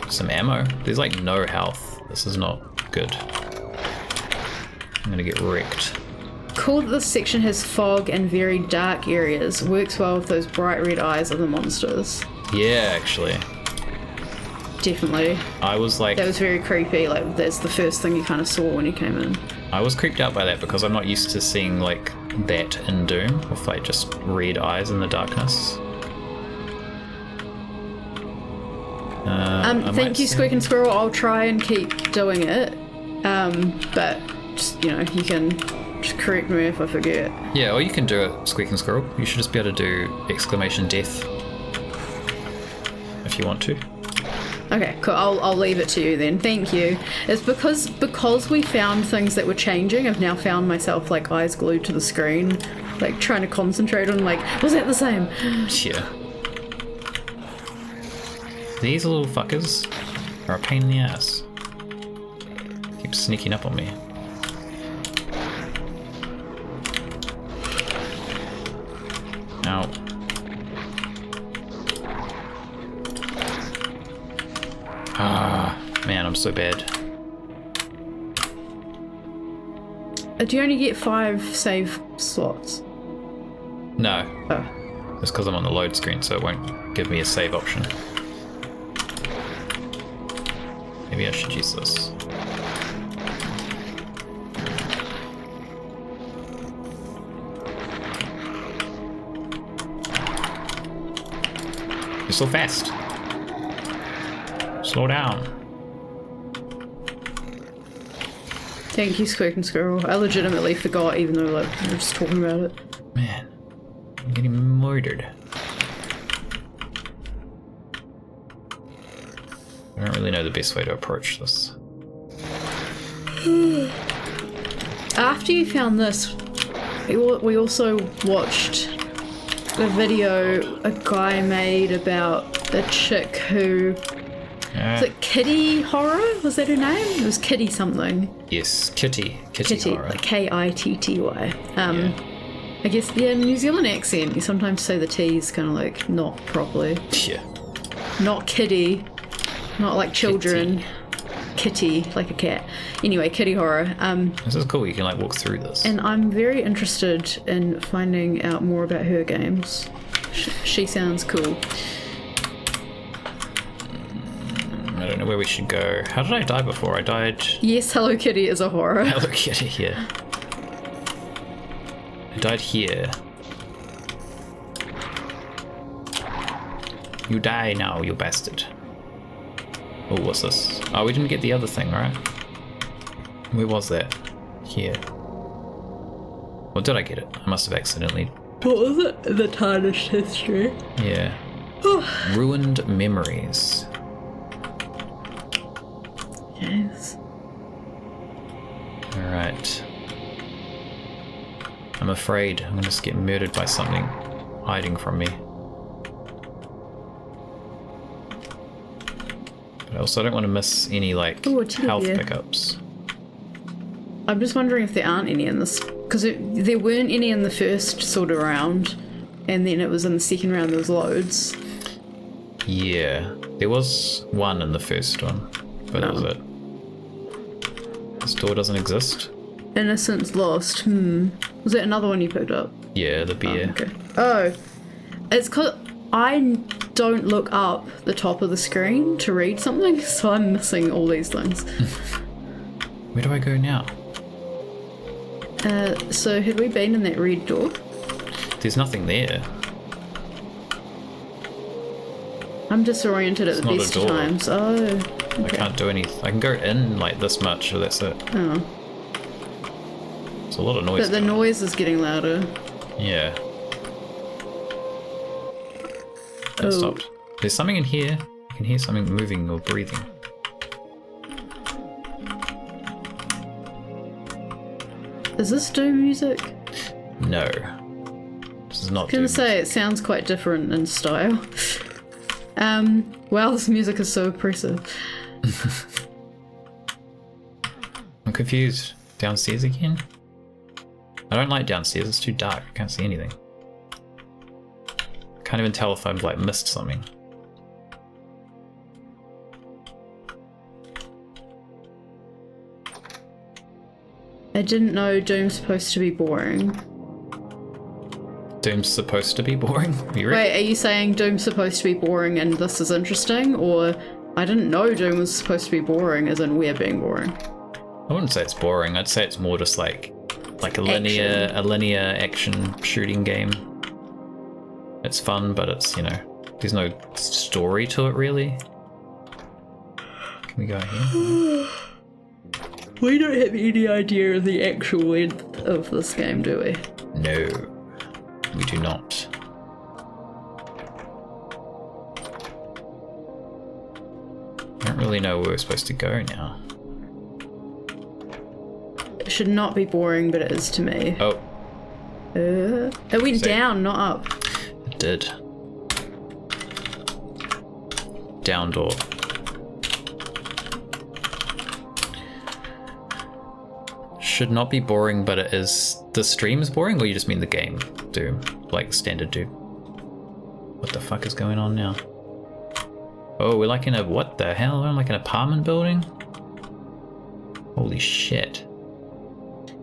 Some ammo. There's like no health. This is not good. I'm gonna get wrecked. Cool that this section has fog and very dark areas. Works well with those bright red eyes of the monsters. Yeah, actually. Definitely. I was like... That was very creepy. Like, that's the first thing you kind of saw when you came in. I was creeped out by that because I'm not used to seeing like that in Doom with like just red eyes in the darkness. Thank you, Squeak and Squirrel. I'll try and keep doing it. But just, you know, you can just correct me if I forget. Yeah, or you can do it, Squeak and Squirrel. You should just be able to do exclamation death if you want to. Okay, cool. I'll leave it to you then. Thank you. It's because we found things that were changing. I've now found myself like eyes glued to the screen, like trying to concentrate on like, was that the same? Yeah. These little fuckers are a pain in the ass. Keep sneaking up on me. Ow. Ah, man, I'm so bad. Do you only get 5 save slots? No. Oh. It's because I'm on the load screen, so it won't give me a save option. Maybe I should use this. You're so fast. Slow down. Thank you, Squeak and Squirrel. I legitimately forgot, even though like we were just talking about it. Man, I'm getting murdered. I don't really know the best way to approach this. After you found this, We also watched a video a guy made about a chick who... Was it Kitty Horror? Was that her name? It was Kitty something. Yes, Kitty Horror. Like Kitty. I guess, yeah, New Zealand accent, you sometimes say the T's kind of like not properly. Yeah. Not kitty, not like children. Kitty, like a cat. Anyway, Kitty Horror. This is cool, you can like walk through this. And I'm very interested in finding out more about her games. She sounds cool. I don't know where we should go. How did I die before? I died... Yes, Hello Kitty is a horror. Hello Kitty, yeah. I died here. You die now, you bastard. Oh, what's this? Oh, we didn't get the other thing, right? Where was that? Here. Or did I get it? I must have accidentally... What was it? The tarnished history. Yeah. Ruined memories. Yes. Alright. I'm afraid I'm gonna just get murdered by something hiding from me. But I also don't want to miss any, like, health pickups. I'm just wondering if there aren't any in this, because there weren't any in the first sort of round, and then it was in the second round there was loads. Yeah, there was one in the first one, but that was it. This door doesn't exist. Innocence Lost. Was that another one you picked up? Yeah, the beer. Oh, okay. Oh, it's because I don't look up the top of the screen to read something, so I'm missing all these things. Where do I go now? So had we been in that red door? There's nothing there. I'm disoriented at the best of times. Oh, okay. I can't do anything. I can go in like this much, so that's it. Oh. It's a lot of noise. But the noise is getting louder. Yeah. That stopped. There's something in here. I can hear something moving or breathing. Is this Doom music? No. This is not I was gonna say, it sounds quite different in style. Wow, this music is so oppressive. I'm confused. Downstairs again? I don't like downstairs, it's too dark. I can't see anything. I can't even tell if I've like missed something. I didn't know Doom's supposed to be boring. Doom's supposed to be boring? Wait, are you saying Doom's supposed to be boring and this is interesting? Or I didn't know Doom was supposed to be boring as in we're being boring? I wouldn't say it's boring, I'd say it's more just like a linear action shooting game. It's fun, but it's, you know, there's no story to it really. Can we go here? We don't have any idea of the actual length of this game, do we? No, we do not. I don't really know where we're supposed to go now. It should not be boring, but it is to me. Oh. It went down, not up. It did. Down door. Should not be boring, but it is. The stream is boring, or you just mean the game? Doom. Like standard Doom. What the fuck is going on now? Oh, we're like in a. What the hell? We're in like an apartment building? Holy shit.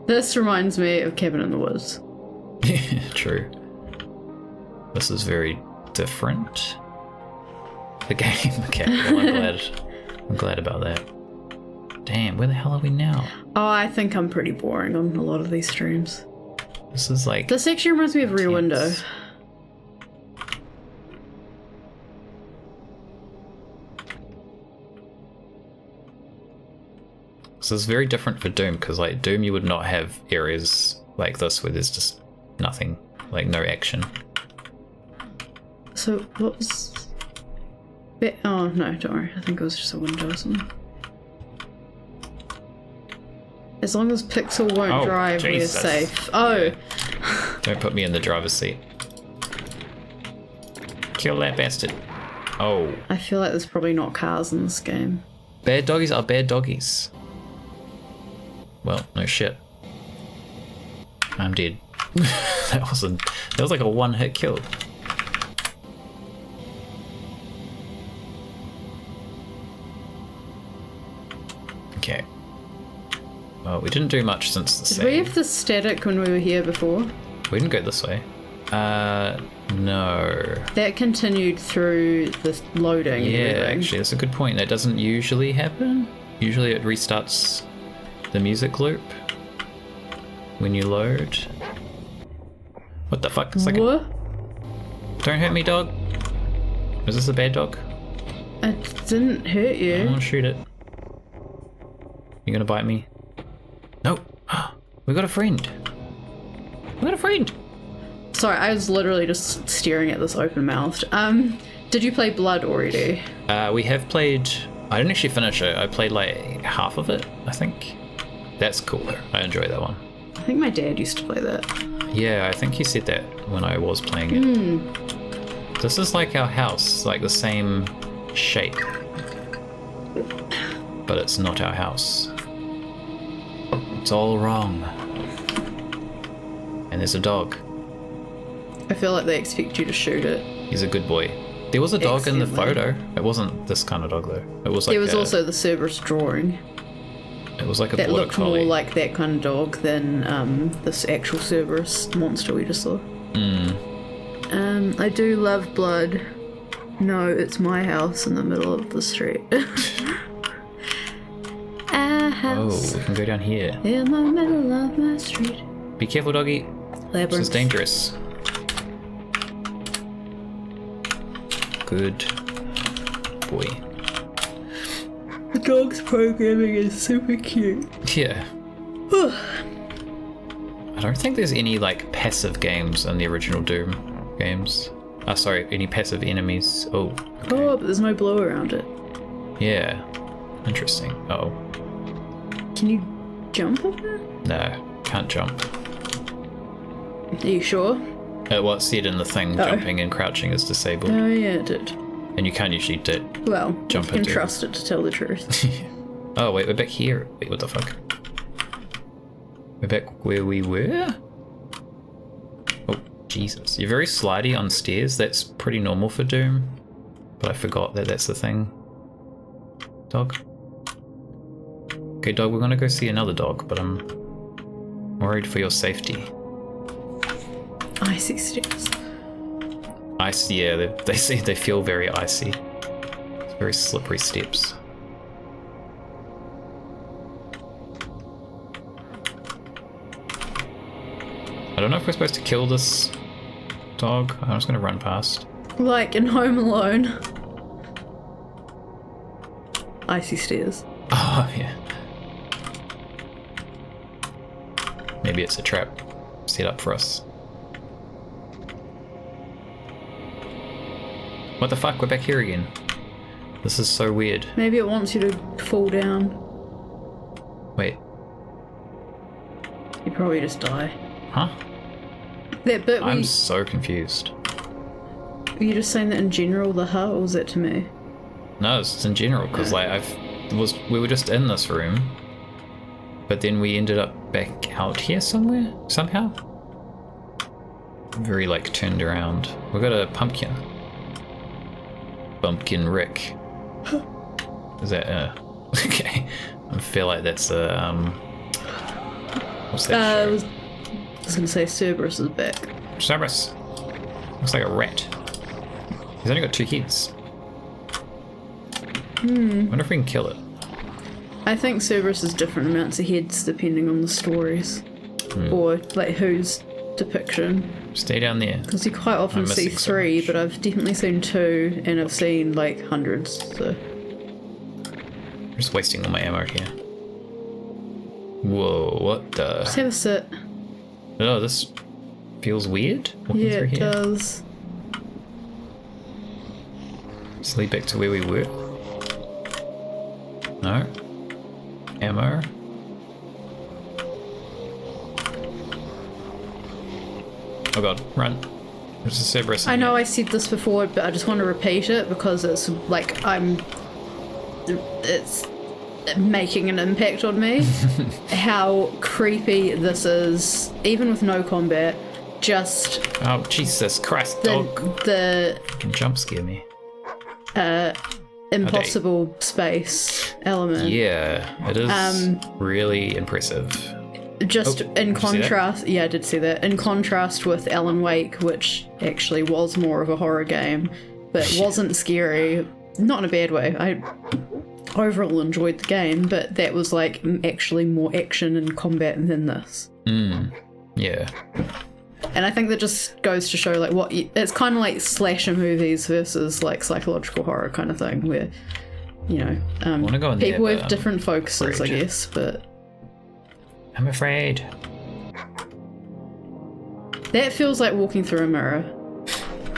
This reminds me of Cabin in the Woods. True. This is very different. The game. Okay, well, I'm glad about that. Damn, where the hell are we now? Oh, I think I'm pretty boring on a lot of these streams. This is like... This actually reminds me of Rear Window. So it's very different for Doom, because like Doom you would not have areas like this where there's just nothing, like no action. So what was... Oh no, don't worry, I think it was just a window or something. As long as Pixel won't drive, we're safe. Oh, Don't put me in the driver's seat. Kill that bastard. Oh. I feel like there's probably not cars in this game. Bad doggies are bad doggies. Well, no shit. I'm dead. That was like a one-hit kill. Okay. Well, we didn't do much since the Did save. we have the static when we were here before? We didn't go this way. No. That continued through the loading. and Yeah, everything. actually, that's a good point. That doesn't usually happen. Usually it restarts the music loop when you load. What the fuck? It's like What? Don't hurt me, dog. Is this a bad dog? It didn't hurt I you. want to shoot it. You gonna bite me? No. We got a friend. We got a friend. Sorry, I was literally just staring at this open mouthed. Did you play Blood already? We have played. I didn't actually finish it. I played like half of it, I think. That's cool though. I enjoy that one. I think my dad used to play that. Yeah, I think he said that when I was playing it. This is like our house, like the same shape. But it's not our house. It's all wrong. And there's a dog. I feel like they expect you to shoot it. He's a good boy. There was a dog in the Excellently. photo. It wasn't this kind of dog though. It was like There was also the Cerberus drawing it was like a that border looked more collie. like that kind of dog than this actual Cerberus monster we just saw. I do love Blood. No, it's my house in the middle of the street. A house Oh, we can go down here. in the middle of my street. Be careful, doggy. This is Labyrinth. dangerous. Good boy. The dog's programming is super cute. Yeah. I don't think there's any like passive games in the original Doom games. Sorry, any passive enemies. Oh, Oh, but there's no blow around it. yeah. Interesting. Oh, Can you jump over? no, can't jump. Are you sure? Well, it said in the thing, Oh. jumping and crouching is disabled, Oh yeah, it did. and you can't usually Well, Jump you can into it. trust it to tell the truth. Oh wait, we're back here. Wait, what the fuck? We're back where we were? Oh, Jesus. You're very slidey on stairs. That's pretty normal for Doom. But I forgot that that's the thing. Dog. Okay, dog, we're gonna go see another dog, but I'm worried for your safety. Icy stairs. Icy, yeah, they say they feel very icy. It's very slippery steps. I don't know if we're supposed to kill this dog. I'm just gonna run past. Like in Home Alone. Icy stairs. Oh, yeah. Maybe it's a trap set up for us. What the fuck? We're back here again. This is so weird. Maybe it wants you to fall down. Wait, You probably just die. huh? That bit I'm so confused. were you just saying that in general, the hut, or was that to me? No, it's in general, because like we were just in this room, but then we ended up back out here somewhere, somehow. Very like turned around. We got a pumpkin. Bumpkin Rick. Is that okay. I feel like that's a what's that I show? was gonna say Cerberus is back. Cerberus. Looks like a rat. He's only got 2 heads. Wonder if we can kill it. I think Cerberus has different amounts of heads depending on the stories. Or like whose depiction. Stay down there. Because you quite often I'm see missing so 3, much. but I've definitely seen 2, and I've seen like hundreds, so. I'm just wasting all my ammo here. Whoa, what the? Just have a sit. Oh, this feels weird. Walking Yeah, through it here. does. Let's lead back to where we were. No. Ammo. Oh god, run. There's a Cerberus in I know here. I said this before, but I just want to repeat it because it's like it's making an impact on me. How creepy this is, even with no combat. Just Oh, Jesus Christ, dog. the Jump scare me. impossible space element. Yeah, it is really impressive. Just in did you see that? contrast, yeah, I did see that. In contrast with Alan Wake, which actually was more of a horror game, but wasn't scary. Not in a bad way. I overall enjoyed the game, but that was like actually more action and combat than this. Yeah. And I think that just goes to show like it's kind of like slasher movies versus like psychological horror kind of thing, where wanna go in there, people but have different focuses, I afraid. guess. But I'm afraid. that feels like walking through a mirror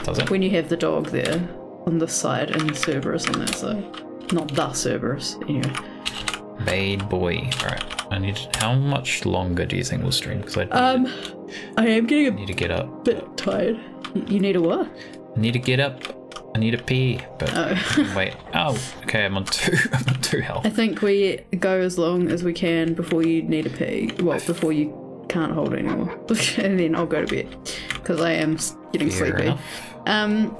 Does it? when you have the dog there on this side and Cerberus on that side. Not the Cerberus, anyway. Bad boy. Alright. How much longer do you think we'll stream? Because I I am getting a need to get up. bit tired. You need a what? I need to get up. I need a pee. But wait. Oh, okay. I'm on two health. I think we go as long as we can before you need a pee. Well, before you can't hold it anymore. And then I'll go to bed. Because I am getting Fair sleepy. enough.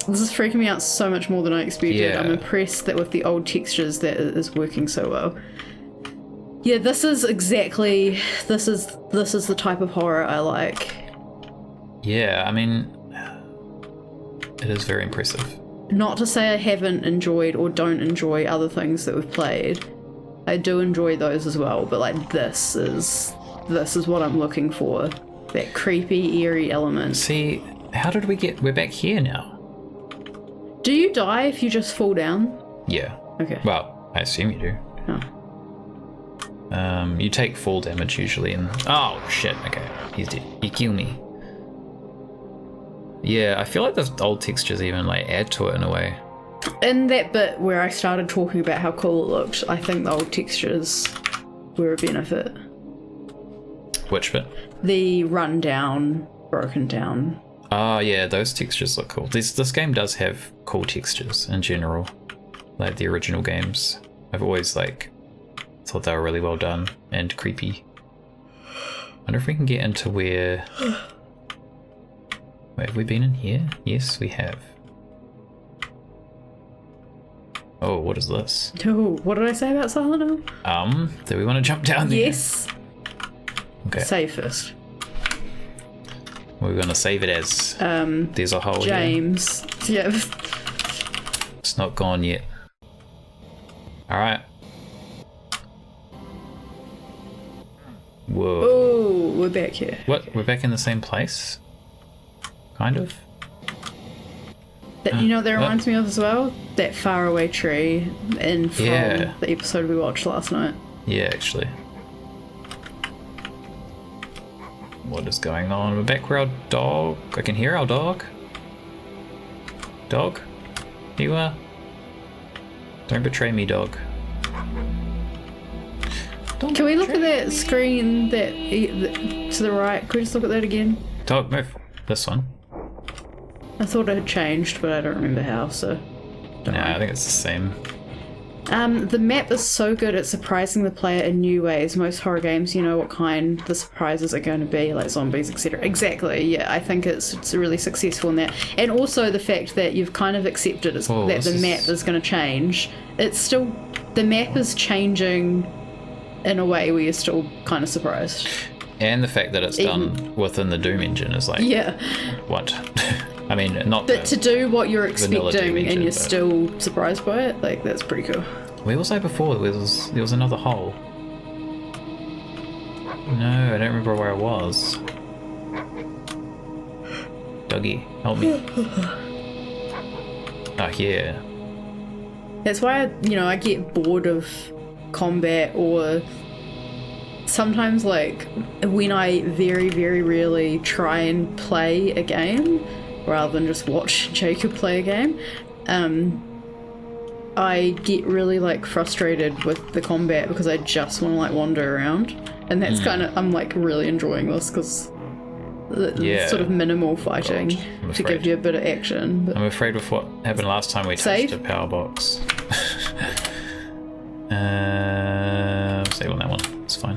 This is freaking me out so much more than I expected. Yeah. I'm impressed that with the old textures that it is working so well. Yeah, this is the type of horror I like. Yeah, I mean, it is very impressive. Not to say I haven't enjoyed or don't enjoy other things that we've played. I do enjoy those as well, but like this is what I'm looking for. That creepy, eerie element. See, how did we get... We're back here now. Do you die if you just fall down? Yeah. Okay. Well, I assume you do. Oh. You take fall damage usually and... Oh, shit. Okay. He's dead. He killed me. Yeah, I feel like those old textures even like add to it in a way. In that bit where I started talking about how cool it looked, I think the old textures were a benefit. Which bit? The run down, broken down. Oh, yeah, those textures look cool. This game does have cool textures in general. Like the original games. I've always like thought they were really well done and creepy. I wonder if we can get into where... Wait, have we been in here? Yes, we have. Oh, what is this? Oh, what did I say about Silent Hill? Do we want to jump down there? Yes. Okay. Save first. We're gonna save it as there's a hole here. James. Yeah. It's not gone yet. Alright. Whoa. Oh, we're back here. What? We're back in the same place? Kind of? You know what that reminds me of as well? That faraway tree in from Yeah. the episode we watched last night. Yeah, actually. What is going on? We're back where our dog... I can hear our dog. Dog? Here you are. Don't betray me, dog. Don't Can we look at betray that me. screen that to the right? Can we just look at that again? Dog, move. This one. I thought it had changed, but I don't remember how, so... don't No, worry. I think it's the same. The map is so good at surprising the player in new ways. Most horror games, you know what kind the surprises are going to be, like zombies, etc. Exactly, yeah, I think it's really successful in that. And also the fact that you've kind of accepted that the map is going to change. It's still... The map is changing in a way where you're still kind of surprised. And the fact that it's done within the Doom engine is like... Yeah. What? I mean, not But to do what you're vanilla Doom expecting engine, and you're but- still surprised by it, like, that's pretty cool. Where was I before? There was another hole. No, I don't remember where I was. Doggy, help me. Oh, yeah. That's why, I get bored of combat, or sometimes, like, when I very, very rarely try and play a game, rather than just watch Jacob play a game, I get really, like, frustrated with the combat because I just want to, like, wander around. And that's kind of, I'm, like, really enjoying this because sort of minimal fighting to give you a bit of action. But I'm afraid with what happened last time we touched a power box. Save on that one. It's fine.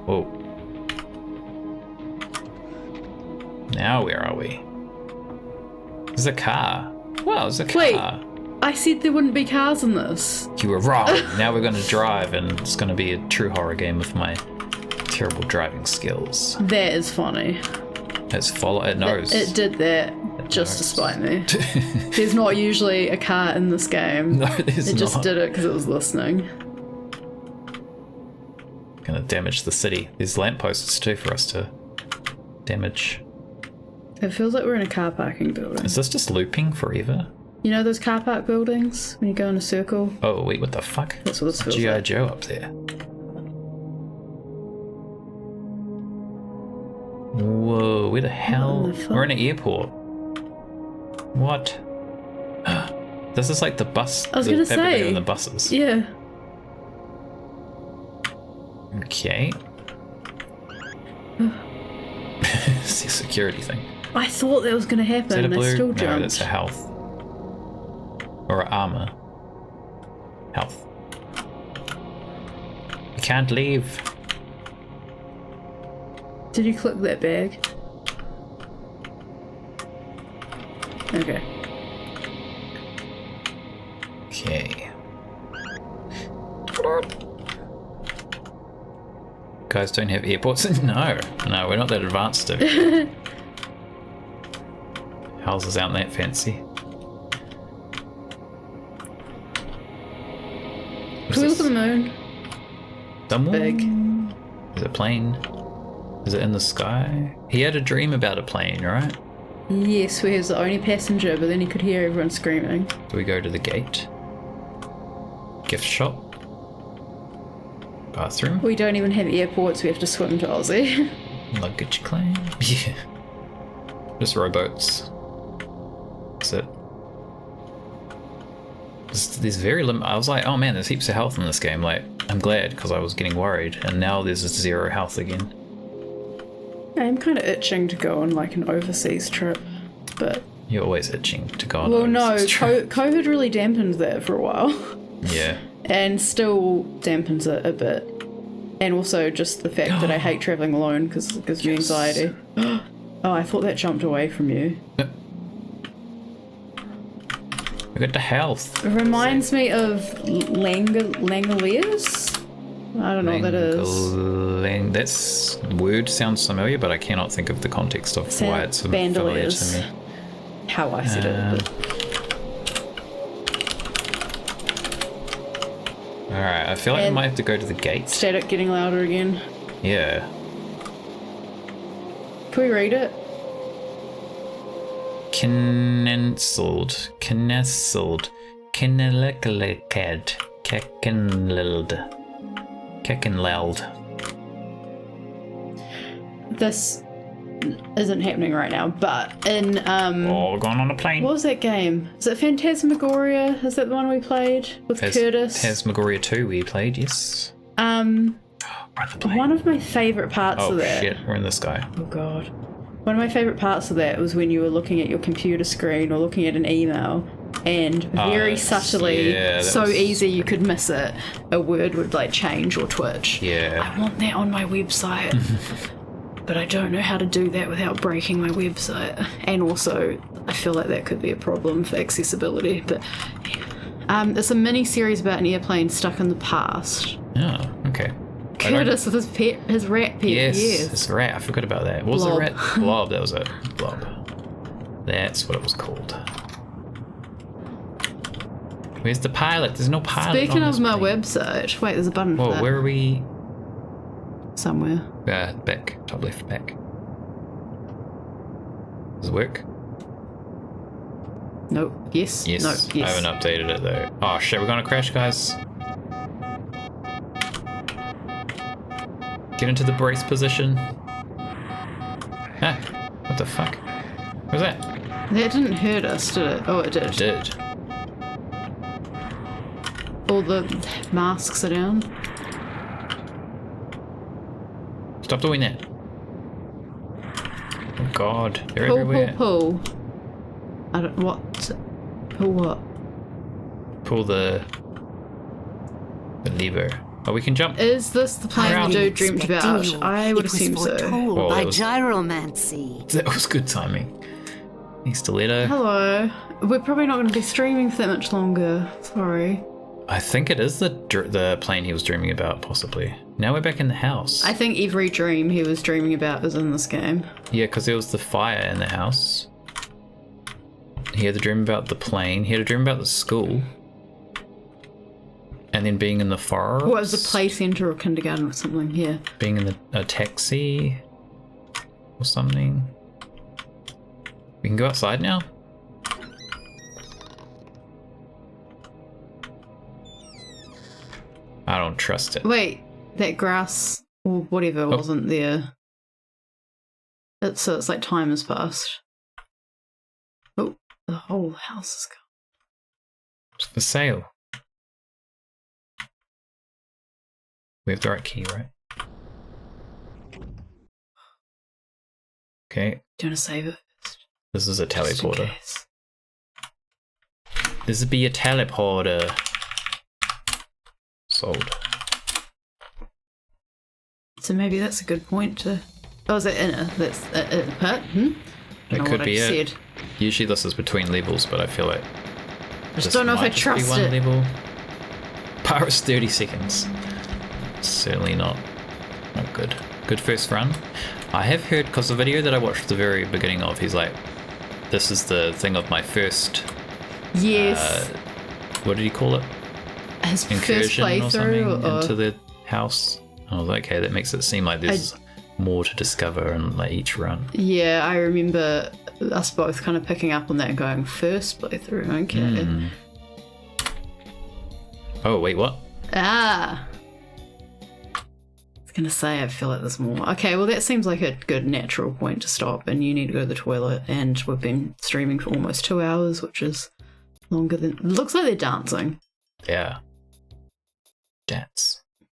Whoa. Now where are we? There's a car. Wow, there's a car. Wait, I said there wouldn't be cars in this. You were wrong. Now we're going to drive, and it's going to be a true horror game with my terrible driving skills. That is funny. It knows. It did that just to spite me. There's not usually a car in this game. No, there's not. It just did it because it was listening. Gonna damage the city. There's lampposts too for us to damage. It feels like we're in a car parking building. Is this just looping forever? You know those car park buildings when you go in a circle? Oh wait, what the fuck? That's what this feels G.I. like. Joe up there. Whoa, where the hell? What the fuck? We're in an airport. What? This is like the bus. I was gonna say. In the buses. Yeah. Okay. It's a security thing. I thought that was going to happen. Is that a And I blue? still No, jumped. that's a health. Or a armor. Health. You can't leave. Did you click that bag? Okay. Okay. Guys don't have airports? No, we're not that advanced. Houses aren't that fancy. Can we look at the moon? The moon? Big. Is it a plane? Is it in the sky? He had a dream about a plane, right? Yes, where he was the only passenger, but then he could hear everyone screaming. Do we go to the gate? Gift shop? Bathroom? We don't even have airports, we have to swim to Aussie. Luggage claim? Yeah. Just rowboats. That's it. There's very I was like, oh man, there's heaps of health in this game. Like, I'm glad, because I was getting worried. And now there's just 0 health again. I'm kind of itching to go on like an overseas trip, but... You're always itching to go on Well, no, overseas trip. COVID really dampened that for a while. Yeah. And still dampens it a bit. And also just the fact that I hate travelling alone because it gives me anxiety. Oh, I thought that jumped away from you. We got the health. It reminds me of Langoliers? I don't know what that is. That word sounds familiar, but I cannot think of the context of why it's familiar to Bandoliers. me. How I said it. But... Alright, I feel like we might have to go to the gate. Static getting louder again. Yeah. Can we read it? Knessled. Kennelikad. Kekenleld. This isn't happening right now, but in Oh, we're going on a plane. what was that game? Is it Phantasmagoria? Is that the one we played with Curtis? Phantasmagoria 2 we played, yes. We're on the plane. One of my favourite parts of that. Oh shit, we're in the sky. Oh god. One of my favourite parts of that was when you were looking at your computer screen or looking at an email and very subtly, easy you could miss it, a word would like change or twitch. Yeah. I want that on my website. But I don't know how to do that without breaking my website. And also, I feel like that could be a problem for accessibility. But it's a mini-series about an airplane stuck in the past. Oh, okay. Curtis with his rat pet. Yes, it's a rat. I forgot about that. What was Blob. the rat? Blob. That was it. Blob. That's what it was called. Where's the pilot? There's no pilot. Speaking on of this my plane. website, wait, there's a button for Whoa, that. where are we? Somewhere. Back. Top left, back. Does it work? Nope. Yes. Yes. No. Yes. I haven't updated it though. Oh shit, we're gonna crash, guys. Get into the brace position. Ah, what the fuck? What was that? That didn't hurt us, did it? Oh, it did. It did. All the masks are down. Stop doing that. Oh god, they're Pull, everywhere. pull. I don't. What? Pull what? Pull the lever. Oh, we can jump. Is this the plane the dude dreamed about? I would assume so. Foretold by gyromancy. That was good timing. Hey, Stiletto. Hello. We're probably not going to be streaming for that much longer. Sorry. I think it is the plane he was dreaming about, possibly. Now we're back in the house. I think every dream he was dreaming about is in this game. Yeah, because there was the fire in the house. He had a dream about the plane. He had a dream about the school. And then being in the forest. What was a play centre or kindergarten or something? Yeah. Being in a taxi or something. We can go outside now? I don't trust it. Wait, that grass or whatever wasn't there. So it's like time has passed. Oh, the whole house is gone. It's for sale. We have the right key, right? Okay. Do you want to save it first? This is a Just in teleporter. case. This would be a teleporter. Sold. So maybe that's a good point to. Oh, is it inner? That's a part? It Don't know could what be I it. said. Usually this is between levels, but I feel like I just don't know if I might just be trust one it. level. Pirates 30 seconds. Certainly not good. Good first run. I have heard, because the video that I watched at the very beginning of, he's like, this is the thing of my first, Yes. what did he call it? His first Incursion or something playthrough. into the house. I was like, okay, that makes it seem like there's more to discover in like each run. Yeah, I remember us both kind of picking up on that and going, first playthrough, okay. Oh, wait, what? Ah. I was going to say, I feel like there's more. Okay, well, that seems like a good natural point to stop, and you need to go to the toilet, and we've been streaming for almost 2 hours, which is longer than. Looks like they're dancing. Yeah. Dance.